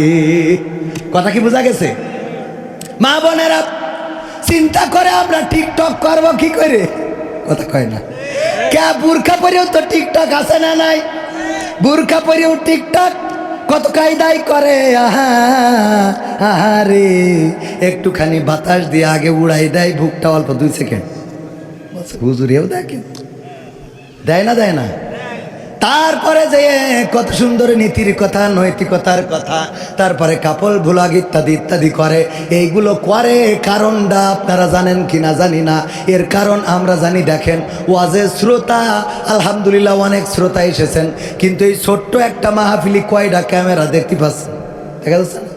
কথা কি বোঝা গেছে? মা বোনেরা, চিন্তা করে আমরা টিকটক করব কি করে? কথা কয় না কে? বুরখা পরেও তো টিকটক আছে না নাই? বুরখা পরেও টিকটক কত কায়দাই করে। আহারে, একটুখানি বাতাস দিয়ে আগে উড়াই দেয়, বুকটা অল্প 2 সেকেন্ড। হুজুরেও দেখে, দেয় না? দেয় না? তারপরে যে কত সুন্দর নীতির কথা, নৈতিকতার কথা, তারপরে কাপড় ভোলাগ ইত্যাদি ইত্যাদি করে। এইগুলো করে কারণটা আপনারা জানেন কি না জানি না, এর কারণ আমরা জানি। দেখেন, ওয়াজের শ্রোতা আলহামদুলিল্লাহ অনেক শ্রোতা এসেছেন, কিন্তু এই ছোট্ট একটা মাহফিলি কয়টা ক্যামেরা দেখতে পাচ্ছেন? দেখা যাচ্ছে না?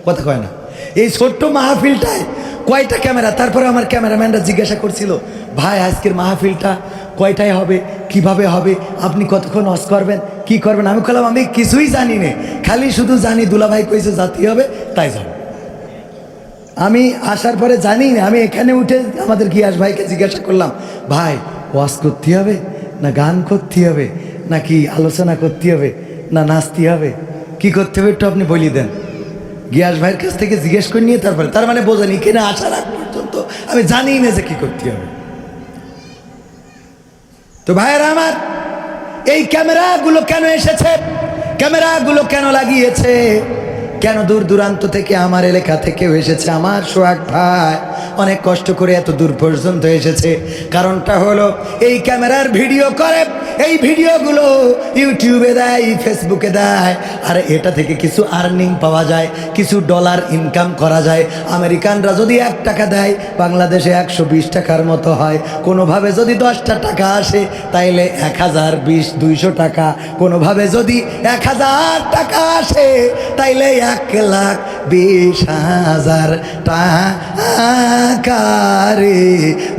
কথা কয় না? এই ছোট্ট মাহফিলটায় কয়টা ক্যামেরা? তারপরে আমার ক্যামেরাম্যানরা জিজ্ঞাসা করছিল, ভাই আজকের মাহফিলটা কয়টায় হবে, কিভাবে হবে, আপনি কতক্ষণ ওয়াজ করবেন, কি করবেন? আমি বললাম আমি কিছুই জানি না, খালি শুধু জানি দুলাভাই কইছে জাতি হবে, তাই যাব। আমি আসার পরে জানি না, আমি এখানে উঠে আমাদের গিয়াস ভাইকে জিজ্ঞাসা করলাম, ভাই ওয়াজ করতে হবে না গান করতে হবে, নাকি আলোচনা করতে হবে, না নাচতে হবে, কি করতে হবে একটু আপনি বলি দেন। গিয়াস ভাইয়ের কাছ থেকে জিজ্ঞেস করে নিয়ে তারপরে, তার মানে বোঝেনি কিনা আসার আগ পর্যন্ত আমি জানি না যে কি করতে হবে। তো ভাইয়েরা আমার, এই ক্যামেরাগুলো কেন এসেছে, ক্যামেরাগুলো কেন লাগিয়েছে, কেন দূর দূরান্ত থেকে আমার এলাকা থেকেও এসেছে, আমার সোহাগ ভাই অনেক কষ্ট করে এত দূর পর্যন্ত এসেছে। কারণটা হলো এই ক্যামেরার ভিডিও করে, এই ভিডিওগুলো ইউটিউবে দেয়, ফেসবুকে দেয়, আর এটা থেকে কিছু আর্নিং পাওয়া যায়, কিছু ডলার ইনকাম করা যায়। আমেরিকানরা যদি 1 টাকা দেয়, বাংলাদেশে 120 টাকার মতো হয়। কোনোভাবে যদি 10টা টাকা আসে, তাইলে 1000, 20, 200 টাকা। কোনোভাবে যদি 1000 টাকা আসে, তাইলে 1,20,000 টাকা রে।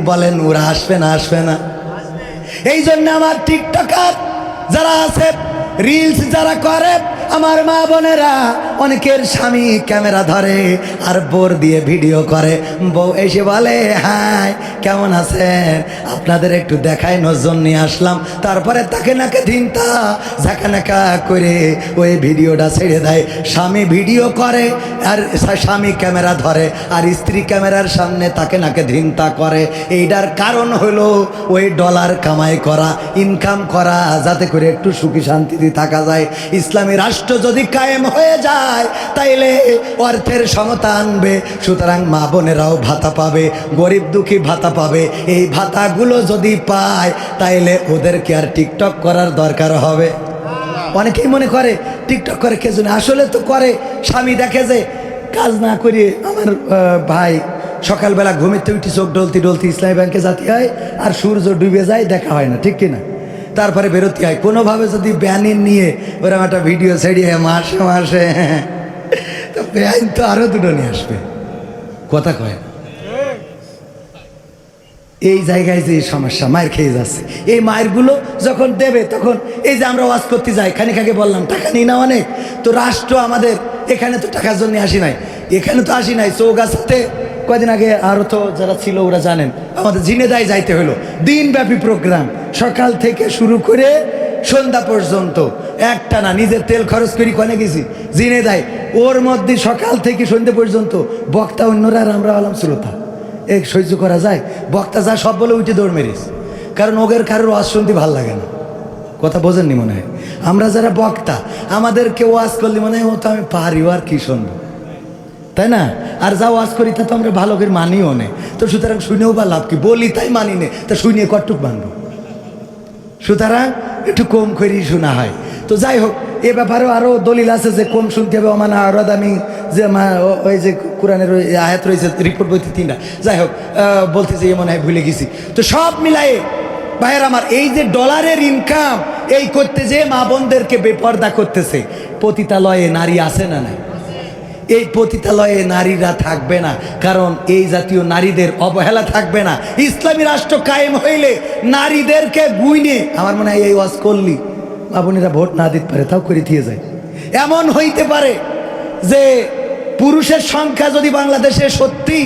বলেন ওরা আসবে না? আসবে না? এই জন্য আমার টিকটকার যারা আছে, রিলস যারা করে, আমার মা বোনেরা, অনেকের স্বামী ক্যামেরা ধরে আর বোর দিয়ে ভিডিও করে, বউ এসে বলে হাই কেমন আছেন, আপনাদের একটু দেখায় নজর নিয়ে আসলাম। তারপরে তাকে নাকে ধিনতা ঝাঁকানাকা করে ওই ভিডিওটা ছেড়ে দেয়। স্বামী ভিডিও করে আর স্বামী ক্যামেরা ধরে আর স্ত্রী ক্যামেরার সামনে তাকে নাকে ধিনতা করে। এইটার কারণ হলো ওই ডলার কামাই করা, ইনকাম করা, যাতে করে একটু সুখী শান্তিতে থাকা যায়। ইসলামী রাষ্ট্র যদি কায়েম হয়ে যায় তাইলে অর্থের সমতা আনবে। সুতরাং মা বোনেরাও ভাতা পাবে, গরিব দুঃখী ভাতা পাবে। এই ভাতাগুলো যদি পায় তাইলে ওদেরকে আর টিকটক করার দরকার হবে। অনেকেই মনে করে টিকটক করে কে জন্য, আসলে তো করে। স্বামী দেখে যে কাজ না করিয়ে আমার ভাই সকালবেলা ঘুমিতে উঠি চোখ ডলতি ডলতি ইসলামী ব্যাংকে যেতে হয় আর সূর্য ডুবে যায়, দেখা হয় না, ঠিক কিনা? তারপরে বেরোতে হয় কোনোভাবে যদি ব্যানিন নিয়ে ওরকম একটা ভিডিও ছেড়িয়ে মাসে মাসে তো ব্যান তো আরও দুটো নিয়ে আসবে, কথা কয়। এই জায়গায় যে সমস্যা, মায়ের খেয়ে যাচ্ছে। এই মায়েরগুলো যখন দেবে তখন এই যে আমরা ওয়াজ করতে যাই, খানিক আগে বললাম টাকা নিই না অনেক, তো রাষ্ট্র আমাদের এখানে তো টাকার জন্য আসি নাই, এখানে তো আসি নাই চৌগাছাতে কয়দিন আগে আরও তো যারা ছিল ওরা জানেন, আমাদের ঝিনেদায় যাইতে হলো। দিনব্যাপী প্রোগ্রাম, সকাল থেকে শুরু করে সন্ধ্যা পর্যন্ত একটানা নিজের তেল খরচ করি কনে গেছি ঝিনেদায়। ওর মধ্যে সকাল থেকে সন্ধ্যা পর্যন্ত বক্তা অন্যরা আর আমরা হলাম শ্রোতা। এক সহ্য করা যায়? বক্তা যা সব বলে উঠে দৌড় মেরিস, কারণ ওগের কারোর ওয়াজ শুনতে ভাল লাগে না, কথা বোঝেননি মনে হয়। আমরা যারা বক্তা আমাদেরকে ওয়াজ করলে মনে হয় ও তো আমি পারি, আর কি শুনবো, তাই না? আর যা ওয়াজ করি তা তো আমরা ভালো করে মানিও নে, তো সুতরাং শুনেও বা লাভ কি, বলি তাই মানি নে, তা শুনিয়ে কটুক মানব। সুতরাং একটু কম করেই শোনা হয়। তো যাই হোক, এ ব্যাপারেও আরও দলিল আছে যে কম শুনতে হবে। আমার আরো দামি যে ওই যে কোরআনের ওই আয়াত রয়েছে, রিপোর্ট বইতে 3টা। যাই হোক, বলতে যে মনে হয় ভুলে গেছি। তো সব মিলায়ে ভাইয়ের আমার, এই যে ডলারের ইনকাম এই করতে যে মা বোনদেরকে বেপর্দা করতেছে। পতিতালয়ে নারী আছে না নাই? এই পতিতালয়ে নারীরা থাকবে না, কারণ এই জাতীয় নারীদের অবহেলা থাকবে না। ইসলামী রাষ্ট্র কায়েম হইলে নারীদেরকে গুইনে, আমার মনে হয় এই ওয়াজ করলি মা বোনেরা ভোট না দিতে পারে, তাও করে দিয়ে যায়। এমন হইতে পারে যে পুরুষের সংখ্যা যদি বাংলাদেশে সত্যি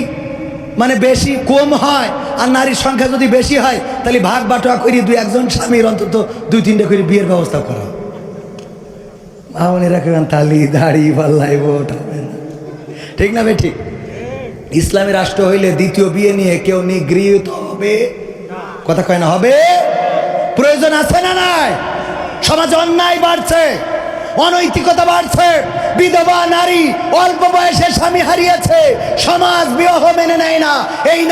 মানে বেশি কম হয় আর নারীর সংখ্যা যদি বেশি হয়, তাহলে ভাগ বাটোয়া করি 2-1 স্বামীর অন্তত 2-3টে করে বিয়ের ব্যবস্থা করা। মা বোনেরা কেমন তালি দাড়ি পাল্লাই ভোট হবে না, ঠিক না বে ঠিক? ইসলামী রাষ্ট্র হইলে দ্বিতীয় বিয়ে নিয়ে কেউ নিগৃহীত হবে, কথা কয় না? হবে। প্রয়োজন আছে না নাই? সমাজে অন্যায় বাড়ছে, অনৈতিকতা বাড়ছে, বিধবা নারী অল্প বয়সে স্বামী হারিয়েছে, সমাজ বিবাহ মেনে নেয় না। এই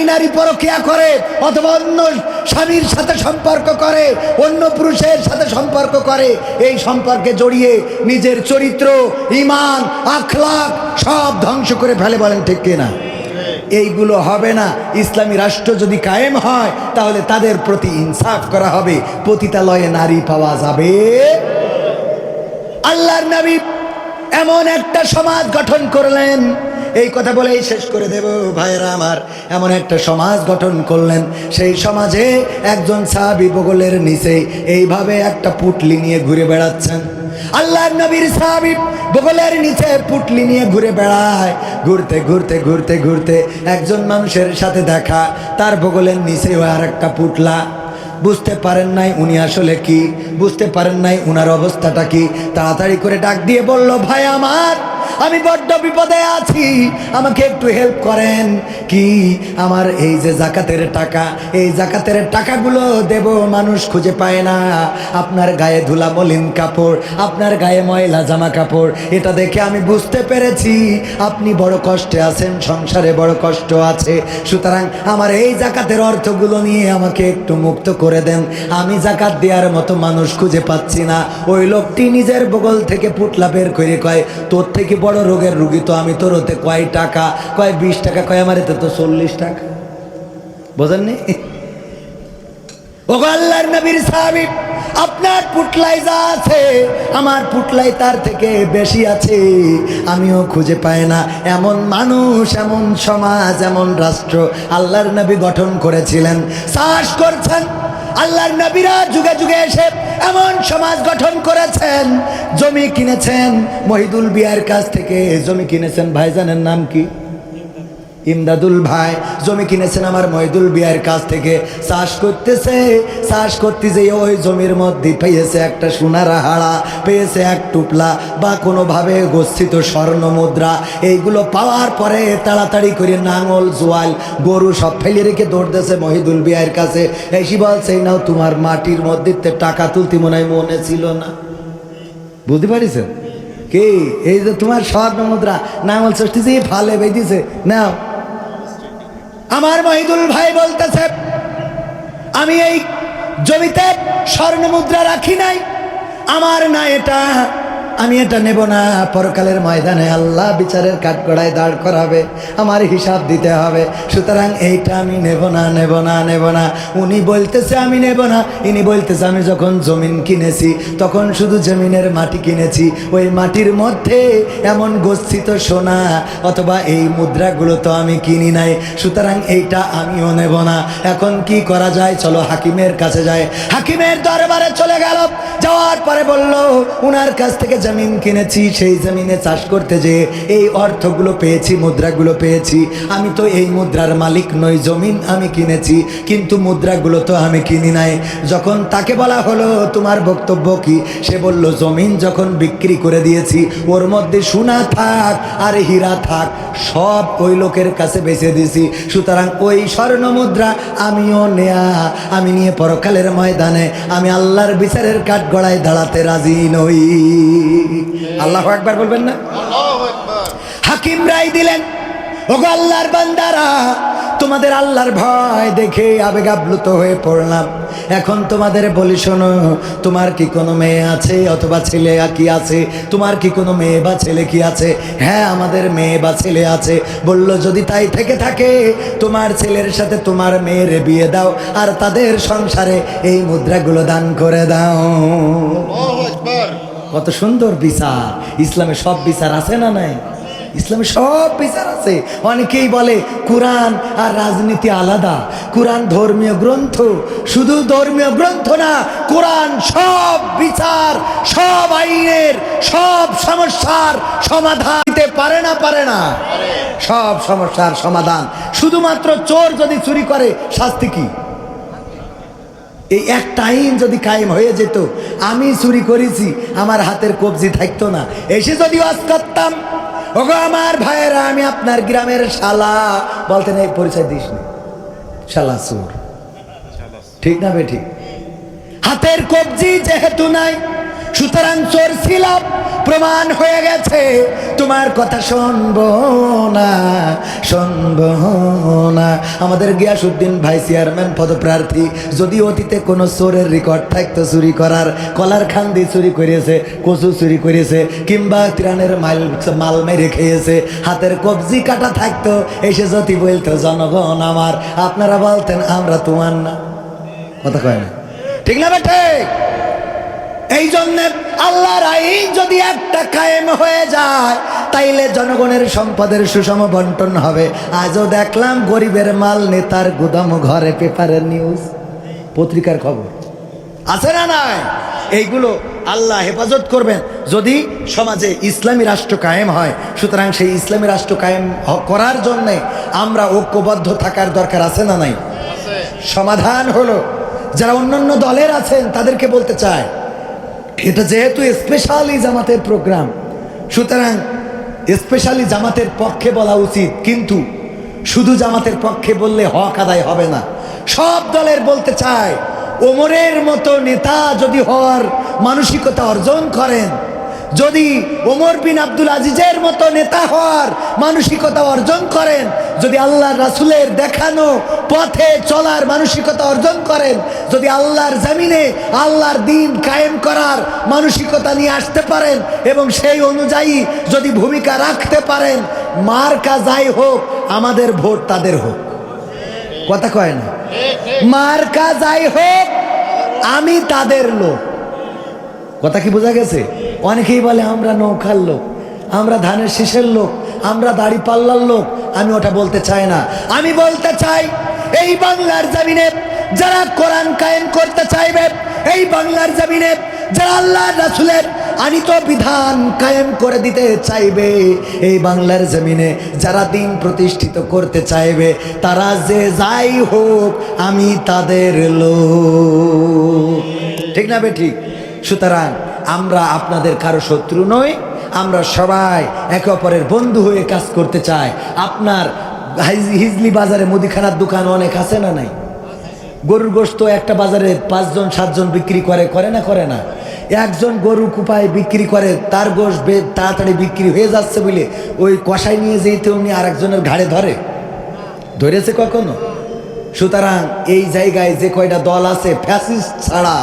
নারী পরকিয়া করে অথবা অন্য স্বামীর সাথে সম্পর্ক করে, অন্য পুরুষের সাথে সম্পর্ক করে। এই সম্পর্কে জড়িয়ে নিজের চরিত্র, ঈমান, আখলাক সব ধ্বংস করে ফেলে, বলেন ঠিক কিনা? এইগুলো হবে না। ইসলামী রাষ্ট্র যদি কায়েম হয় তাহলে তাদের প্রতি ইনসাফ করা হবে, পতিতালয়ে নারী পাওয়া যাবে। আল্লাহর নবী এমন একটা সমাজ গঠন করলেন, এই কথা বলেই শেষ করে দেব ভাইয়েরা আমার। এমন একটা সমাজ গঠন করলেন, সেই সমাজে একজন সাহাবী বগলের নিচে এইভাবে একটা পুটলি নিয়ে ঘুরে বেড়াচ্ছেন। আল্লাহর নবীর সাহাবী বগলের নিচে পুটলি নিয়ে ঘুরে বেড়ায়। ঘুরতে ঘুরতে ঘুরতে ঘুরতে একজন মানুষের সাথে দেখা, তার বগলের নিচেও আর একটা পুটলা। বুঝতে পারেন নাই উনি আসলে কি, বুঝতে পারেন নাই উনার অবস্থাটা কি। তাড়াতাড়ি করে ডাক দিয়ে বলল, ভাই আমার, আমি বড্ড বিপদে আছি, আমাকে একটু হেল্প করেন। কি? আমার এই যে জাকাতের টাকা, এই জাকাতের টাকাগুলো দেব, মানুষ খুঁজে পায় না। আপনার গায়ে ধুলা মলিন কাপড়, আপনার গায়ে ময়লা জামা কাপড়, এটা দেখে আমি বুঝতে পেরেছি আপনি বড় কষ্টে আছেন, সংসারে বড় কষ্ট আছে। সুতরাং আমার এই জাকাতের অর্থগুলো নিয়ে আমাকে একটু মুক্ত করে দেন, আমি জাকাত দেওয়ার মতো মানুষ খুঁজে পাচ্ছি না। ওই লোকটি নিজের বগল থেকে পুটলা বের করে কয়, তোর থেকে বড় রোগের রুগী তো আমি, তোর হতে কয় টাকা? কয় 20 টাকা। কয় আমার এতে তো 40 টাকা। বোঝেননি? ও আল্লাহর নবীর সাহাবী আপনার পুটলাই যা আছে আমার পুটলাই তার থেকে বেশি আছে। আমিও খুঁজে পাই না এমন মানুষ, এমন সমাজ, এমন রাষ্ট্র আল্লাহর নবী গঠন করেছিলেন। সাহস করছেন আল্লাহর নবীরা যুগে যুগে এসে এমন সমাজ গঠন করেছেন। জমি কিনেছেন মহিদুল বিয়ার কাছ থেকে, জমি কিনেছেন ভাইজানের নাম কি? ইমদাদুল ভাই জমি কিনেছেন আমার মহিদুল বিয়ার কাছ থেকে। চাষ করতেছে, চাষ করতে যেয়ে ওই জমির মধ্যে পেয়েছে একটা সোনার হাড়া, পেয়েছে এক টুপলা বা কোনোভাবে গচ্ছিত স্বর্ণ মুদ্রা। এইগুলো পাওয়ার পরে তাড়াতাড়ি করে নাঙল জোয়াল গরু সব ফেলে রেখে দৌড়তেছে মহিদুল বিয়ার কাছে। এসে বলছে নাও তোমার মাটির মধ্যে টাকা তুলতে মনে ছিল না। বুঝতে পারিছেন কি? এই যে তোমার স্বর্ণ মুদ্রা নাঙল ষষ্ঠী ফালে বেঁধেছে, নাও। আমার মহিদুল ভাই বলতেছে আমি এই জমিতে স্বর্ণ মুদ্রা রাখি নাই, আমার না এটা, আমি এটা নেব না। পরকালের ময়দানে আল্লাহ বিচারের কাঠগড়ায় দাঁড় করাবে, আমার হিসাব দিতে হবে, সুতরাং এইটা আমি নেব না, নেব না, নেব না। উনি বলতেছে আমি নেব না, ইনি বলতেছে আমি যখন জমিন কিনেছি তখন শুধু জমিনের মাটি কিনেছি, ওই মাটির মধ্যে এমন গচ্ছিত সোনা অথবা এই মুদ্রাগুলো তো আমি কিনি নাই, সুতরাং এইটা আমিও নেব না। এখন কি করা যায়? চলো হাকিমের কাছে যায়। হাকিমের দরবারে চলে গেল। যাওয়ার পরে বলল উনার কাছ থেকে জমিন কিনেছি, সেই জমিনে চাষ করতে যে এই অর্থগুলো পেয়েছি, মুদ্রাগুলো পেয়েছি। আমি তো এই মুদ্রার মালিক নই, জমিন আমি কিনেছি কিন্তু মুদ্রাগুলো তো আমি কিনি নাই। যখন তাকে বলা হলো তোমার বক্তব্য কি, সে বলল জমিন যখন বিক্রি করে দিয়েছি ওর মধ্যে সোনা থাক আর হীরা থাক সব ওই লোকের কাছে বেচে দিয়েছি, সুতরাং ওই স্বর্ণ মুদ্রা আমিও নেয়া, আমি নিয়ে পরকালের ময়দানে আমি আল্লাহর বিচারের কাঠগড়ায় দাঁড়াতে রাজি নই। আল্লাহু আকবার বলবেন না? হাকিম রায় দিলেন, ওগো আল্লাহর বান্দারা, তোমাদের আল্লাহর ভয় দেখে আবেগ আপ্লুত হয়ে পড়লাম। এখন তোমাদের বলি শোনো, তোমার কি কোনো মেয়ে আছে অথবা ছেলে কি আছে? তোমার কি কোনো মেয়ে বা ছেলে কি আছে? হ্যাঁ আমাদের মেয়ে বা ছেলে আছে। বলল যদি তাই থেকে থাকে তোমার ছেলের সাথে তোমার মেয়ের বিয়ে দাও আর তাদের সংসারে এই মুদ্রাগুলো দান করে দাও। কত সুন্দর বিচার! ইসলামে সব বিচার আছে না নাই? ইসলামে সব বিচার আছে। অনেকেই বলে কোরআন আর রাজনীতি আলাদা। কোরআন ধর্মীয় গ্রন্থ, শুধু ধর্মীয় গ্রন্থ না, কোরআন সব বিচার, সব আইনের, সব সমস্যার সমাধান দিতে পারে না, পারে না? সব সমস্যার সমাধান। শুধুমাত্র চোর যদি চুরি করে শাস্তি কি? এই একটা আইন যদি কায়েম হয়ে যেত, আমি চুরি করেছি আমার হাতের কবজি থাকতো না, এসে যদি ওয়াজ করতাম ওগো আমার ভাইয়েরা আমি আপনার গ্রামের শালা, বলতেন এই পরিচয় দিস নি, শালা চোর। ঠিক না বে ঠিক? হাতের কবজি যেহেতু নাই সুতরাং চোর ছিলাম, প্রমাণ হয়ে গেছে। তোমার কথা শুনবো না, শুনবো না। আমাদের গিয়াসউদ্দিন ভাই চেয়ারম্যান পদপ্রার্থী, যদি অতীতে কোনো চোরের রেকর্ড থাকতো চুরি করার, কলার খান্দি চুরি করেছে, কচু চুরি করেছে, কিংবা ত্রাণের মাল মেরে খেয়েছে, হাতের কবজি কাটা থাকতো, এসে যদি বলতো জনগণ আমার, আপনারা বলতেন আমরা তোমার না। কথা কয় না? ঠিক না বেটে? এই জন্য আল্লাহর আইন যদি একটা কায়েম হয়ে যায় তাইলে জনগণের সম্পদের সুষম বন্টন হবে। আজও দেখলাম গরিবের মাল নেতার গুদাম ঘরে, পেপারের নিউজ, পত্রিকার খবর আছে না নাই? এইগুলো আল্লাহ হেফাজত করবেন যদি সমাজে ইসলামী রাষ্ট্র কায়েম হয়। সুতরাং সেই ইসলামী রাষ্ট্র কায়েম করার জন্যে আমরা ঐক্যবদ্ধ থাকার দরকার আছে না নাই? সমাধান হলো, যারা অন্যান্য দলের আছেন তাদেরকে বলতে চায়, এটা যেহেতু স্পেশালি জামাতের প্রোগ্রাম, সুতরাং স্পেশালি জামাতের পক্ষে বলা উচিত, কিন্তু শুধু জামাতের পক্ষে বললে হক আদায় হবে না। সব দলের বলতে চায়, ওমরের মতো নেতা যদি হওয়ার মানসিকতা অর্জন করেন, যদি ওমর বিন আব্দুল আজিজের মতো নেতা হওয়ার মানসিকতা অর্জন করেন, যদি আল্লাহর রাসূলের দেখানো পথে চলার মানসিকতা অর্জন করেন, যদি আল্লাহর জমিনে আল্লাহর দ্বীন কায়েম করার মানসিকতা নিয়ে আসতে পারেন এবং সেই অনুযায়ী যদি ভূমিকা রাখতে পারেন, মার্কা যাই হোক আমাদের ভোট তাদের হোক। কথা কয় না? মার্কা যাই হোক আমি তাদের লোক। কথা কি বোঝা গেছে? অনেকেই বলে আমরা নৌকার লোক, আমরা ধানের শীষের লোক, আমরা দাড়ি পাল্লার লোক। আমি ওটা বলতে চাই না। আমি বলতে চাই এই বাংলার জমিনে যারা কোরআন কায়েম করতে চাইবে, এই বাংলার জমিনে যারা আল্লাহ রাসূলের আনিত বিধান কায়েম করে দিতে চাইবে, এই বাংলার জমিনে যারা দিন প্রতিষ্ঠিত করতে চাইবে, তারা যে যাই হোক আমি তাদের লোক। ঠিক না বে ঠিক? সুতরাং আমরা আপনাদের কারো শত্রু নই, আমরা সবাই একে অপরের বন্ধু হয়ে কাজ করতে চাই। আপনার হিজলি বাজারে মুদিখানার দোকান অনেক আছে না নাই? গরুর গোশত একটা বাজারে 5 জন 7 জন বিক্রি করে না করে না? একজন গরু কুপায় বিক্রি করে, তার গোশ তাড়াতাড়ি বিক্রি হয়ে যাচ্ছে বলে ওই কষাই নিয়ে যেতে উনি আরেকজনের ঘাড়ে ধরেছে কখনো? সুতরাং এই জায়গায় যে কয়টা দল আছে ফ্যাসিস্ট ছাড়া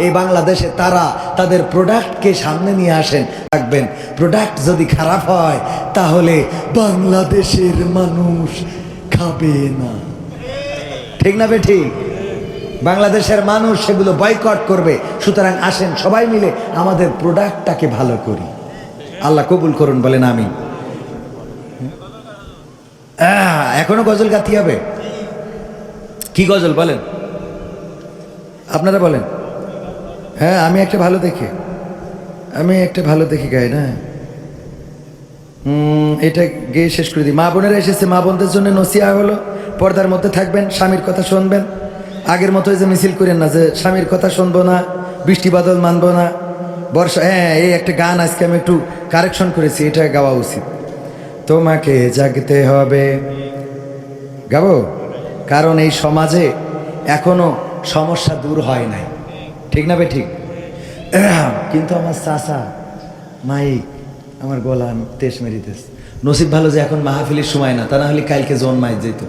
এই বাংলাদেশে, তারা তাদের প্রোডাক্টকে সামনে নিয়ে আসেন। রাখবেন, প্রোডাক্ট যদি খারাপ হয় তাহলে বাংলাদেশের মানুষ খাবে না। ঠিক না বে ঠিক? বাংলাদেশের মানুষ সেগুলো বয়কট করবে। সুতরাং আসেন সবাই মিলে আমাদের প্রোডাক্টটাকে ভালো করি। আল্লাহ কবুল করুন, বলেন আমিন। এখনো গজল গাতি হবে? কি গজল বলেন? আপনারা বলেন। হ্যাঁ, আমি একটা ভালো দেখে গাই না। এটা গেয়ে শেষ করে দিই। মা বোনেরা এসেছে, মা বোনদের জন্য নসিহা হলো, পর্দার মধ্যে থাকবেন, স্বামীর কথা শুনবেন। আগের মতো যে মিছিল করেন না যে স্বামীর কথা শুনবো না, বৃষ্টি বাদল মানবো না, বর্ষা। হ্যাঁ, এই একটা গান আজকে আমি একটু কারেকশন করেছি, এটা গাওয়া উচিত। তোমাকে জাগতে হবে, গাবো, কারণ এই সমাজে এখনো সমস্যা দূর হয় নাই। ঠিক না বে ঠিক? কিন্তু আমার চাচা মাইক, আমার গলা তেস মেরিতেস। নসিব ভালো যে এখন মাহফিলের সময় না, তা না হলে কালকে জন্মাই যেত।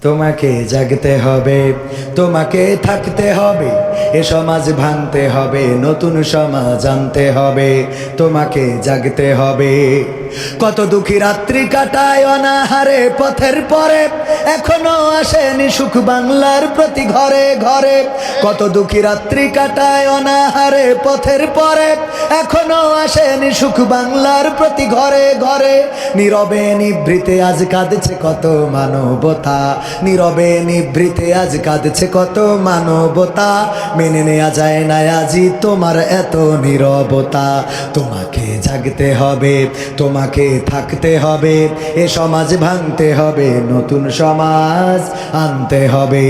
তোমাকে জাগতে হবে, তোমাকে থাকতে হবে, এ সমাজ ভাঙতে হবে, নতুন সমাজ আনতে হবে। তোমাকে জাগতে হবে। কত দুঃখী রাত্রি কাটায় অনাহারে পথের পরে, এখনো আসেনি সুখ বাংলার প্রতি ঘরে ঘরে। কত দুঃখী রাত্রি কাটায় অনাহারে পথের পরে, এখনো আসেনি সুখ বাংলার প্রতি ঘরে ঘরে। নীরবে নিভৃতে আজ কাঁদছে কত মানবতা, নীরবে নিভৃতে আজ কাঁদছে কত মানবতা। মেনে নেওয়া যায় না আজি তোমার এত নীরবতা। তোমাকে জাগতে হবে, তোমাকে থাকতে হবে, এ সমাজ ভাঙতে হবে, নতুন সমাজ আনতে হবে।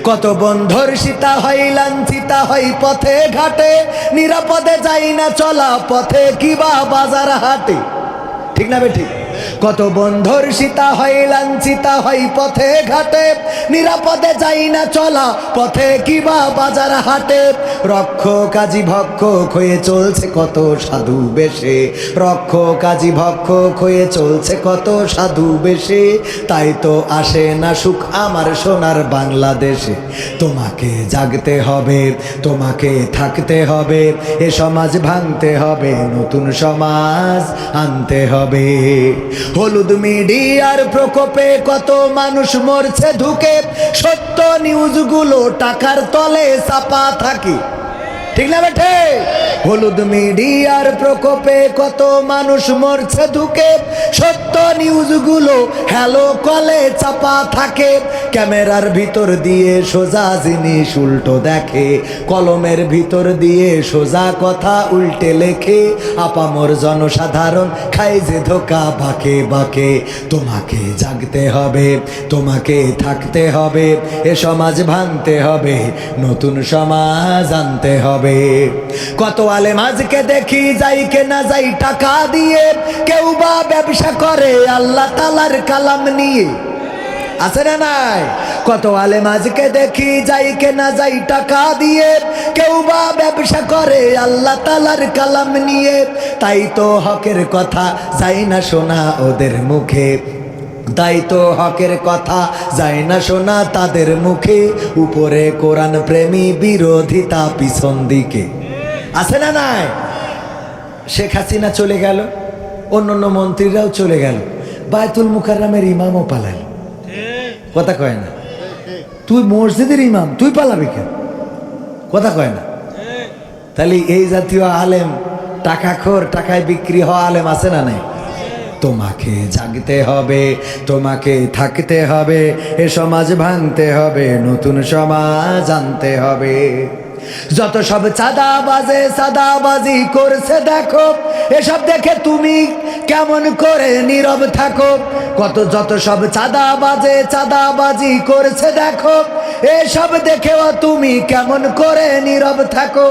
কত বন্ধুর সীতা হয় লাঞ্ছিতা হয় পথে ঘাটে, নিরাপদে যাই না চলা পথে কিবা বাজার হাটে। ঠিক না বেঠিক? কত বন্ধুর সীতা হয় লাঞ্ছিতা হয় পথে ঘাটে, নিরাপদে যাই না চলা পথে কিবা বাজার হাটে। রক্ষ কাজী ভক্ষক হয়ে চলছে কত সাধু বেশে, রক্ষ কাজী ভক্ষক হয়ে চলছে কত সাধু বেশে। তাই তো আসে না সুখ আমার সোনার বাংলাদেশে। তোমাকে জাগতে হবে, তোমাকে থাকতে হবে, এ সমাজ ভাঙতে হবে, নতুন সমাজ আনতে হবে। হলুদ মিডিয়ার প্রকোপে কত মানুষ মরছে ধুকে, সত্য নিউজগুলো টাকার তলে চাপা থাকে। ঠিক না বেঠে? হলুদ মিডিয়ার প্রকোপে কত মানুষ মরছে ধুকে, সত্য নিউজগুলো হ্যালো কলে চাপা থাকে। ক্যামেরার ভিতর দিয়ে সোজা জিনিস উল্টো দেখে, কলমের ভিতর দিয়ে সোজা কথা উল্টে লেখে। আপামর জনসাধারণ খায় যে ধোকা বাঁকে বাঁকে। তোমাকে জাগতে হবে, তোমাকে থাকতে হবে, এ সমাজ ভাঙতে হবে, নতুন সমাজ আনতে হবে। কত আলেম আজকে দেখি যাই কে না যাই টাকা দিয়ে, কেউ বা ব্যবসা করে আল্লাহ তাআলার কালাম নিয়ে। আছে না নাই? কত আলেম আজকে দেখি যাই কে না যাই টাকা দিয়ে, কেউ বা ব্যবসা করে আল্লাহ তাআলার কালাম নিয়ে। তাই তো হকের কথা যাই না শোনা ওদের মুখে, তাই তো হকের কথা যায় না শোনা তাদের মুখে। উপরে কোরআন প্রেমী, বিরোধিতা পিছন দিকে। আছে না নাই? শেখ হাসিনা চলে গেল, অন্যান্য মন্ত্রীরাও চলে গেল, বায়তুল মুকাররমের ইমামও পালাল। কথা কয় না? তুই মসজিদের ইমাম, তুই পালাবি কেন? কথা কয় না। তাহলে এই জাতীয় আলেম, টাকাখোর, টাকায় বিক্রি হওয়া আলেম আছে না নাই? তোমাকে জাগতে হবে, তোমাকে থাকতে হবে, এ সমাজ ভাঙতে হবে, নতুন সমাজ আনতে হবে। যত সব চাঁদাবাজি করছে দেখো, এসব দেখে তুমি কেমন করে নীরব থাকো। যত সব চাঁদাবাজি করছে দেখো, এসব দেখেও তুমি কেমন করে নীরব থাকো।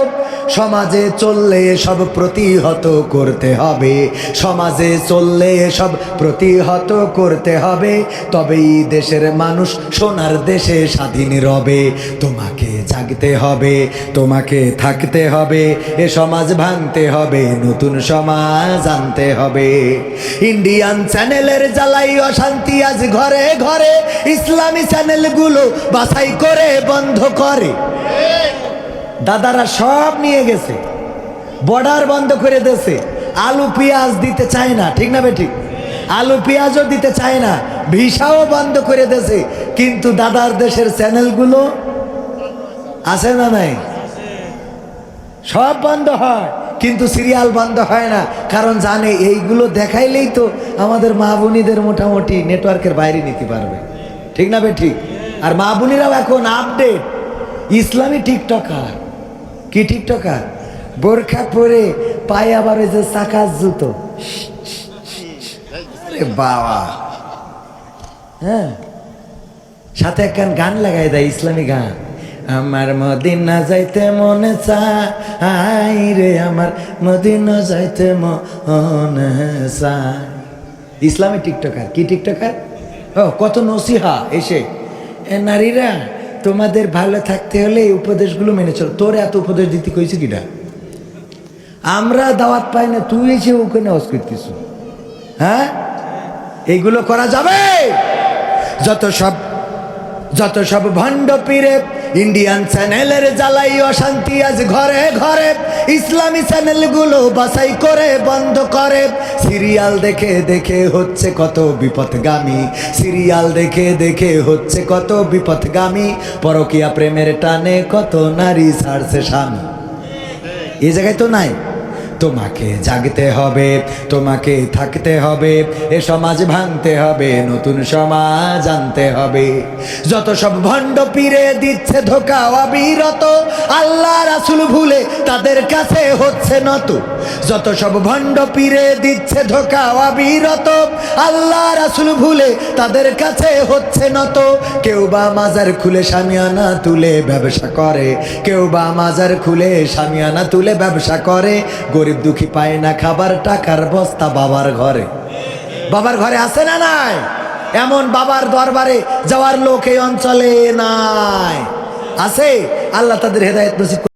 সমাজে চললে এসব প্রতিহত করতে হবে, সমাজে চললে এসব প্রতিহত করতে হবে, তবেই দেশের মানুষ সোনার দেশে স্বাধীন রবে। তোমাকে জাগতে হবে, তোমাকে থাকতে হবে, এ সমাজ ভাঙতে হবে, নতুন সমাজ আনতে হবে। ইন্ডিয়ান চ্যানেলের জ্বালাই অশান্তি আজ ঘরে ঘরে, ইসলামী চ্যানেলগুলো বাছাই করে বন্ধ করে। দাদারা সব নিয়ে গেছে, বর্ডার বন্ধ করে দিয়েছে, আলু পেঁয়াজ দিতে চায় না, ঠিক না বেঠিক? আলু পেঁয়াজও দিতে চায় না, ভিসাও বন্ধ করে দিয়েছে। কিন্তু দাদার দেশের চ্যানেলগুলো আছে না নাই? সব বন্ধ হয়, কিন্তু সিরিয়াল বন্ধ হয় না, কারণ জানে এইগুলো দেখাইলেই তো আমাদের মা বোনীদের মোটামুটি নেটওয়ার্কের বাইরে নিতে পারবে, ঠিক না বেঠিক? আর মা বোনীরাও এখন আপডেট, ইসলামী টিকটকার। কি টিকটকার? বোরখা পরে পায়ে আবার ওই যে চাকার জুতো। আরে বাবা, হ্যাঁ, সাথে একখান গান লাগাই দেয়, ইসলামী গান। আমার মদিনা যাইতে মনে চাই রে, আমার মদিনা যাইতে মনে চাই। ইসলামী টিকটকার। কি টিকটকার? ও কত নসিহা এসে, এ নারীরা তোমাদের ভালো থাকতে হলে এই উপদেশগুলো মেনে চলো। তোর এত উপদেশ দিতে কইছে কিটা? আমরা দাওয়াত পাই না, তুই এসে ওখানে অস্কৃতিস। হ্যাঁ, এইগুলো করা যাবে? যত সব ভণ্ড পীরে ইন্ডিয়ান চ্যানেলের জ্বালাই অশান্তি আজ ঘরে ঘরে, ইসলামী চ্যানেলগুলো বাছাই করে বন্ধ করে। সিরিয়াল দেখে দেখে হচ্ছে কত বিপথগামী, সিরিয়াল দেখে দেখে হচ্ছে কত বিপথগামী। পরকীয়া প্রেমের টানে কত নারী ছাড়ছে স্বামী। এই জায়গায় তো নাই। তোমাকে জাগতে হবে, তোমাকে থাকতে হবে, এ সমাজ ভাঙতে হবে, নতুন সমাজ আনতে হবে। যত সব ভণ্ড পীরে দিচ্ছে ধোঁকা অবিরত, আল্লাহ রাসূল ভুলে তাদের কাছে হচ্ছে নত। যত সব ভণ্ড পীরে দিচ্ছে ধোঁকা অবিরত, আল্লাহ রাসূল ভুলে তাদের কাছে হচ্ছে নত। কেউ বা মাজার খুলে শামিয়ানা তুলে ব্যবসা করে, কেউ বা মাজার খুলে শামিয়ানা তুলে ব্যবসা করে। গরিব দুঃখী পায় না খাবার, টাকার বস্তা বাবার ঘরে। বাবার ঘরে আছে না নাই? এমন বাবার দরবারে যাওয়ার লোক এই অঞ্চলে নাই। আছে? আল্লাহ তাদের হেদায়েত নসিব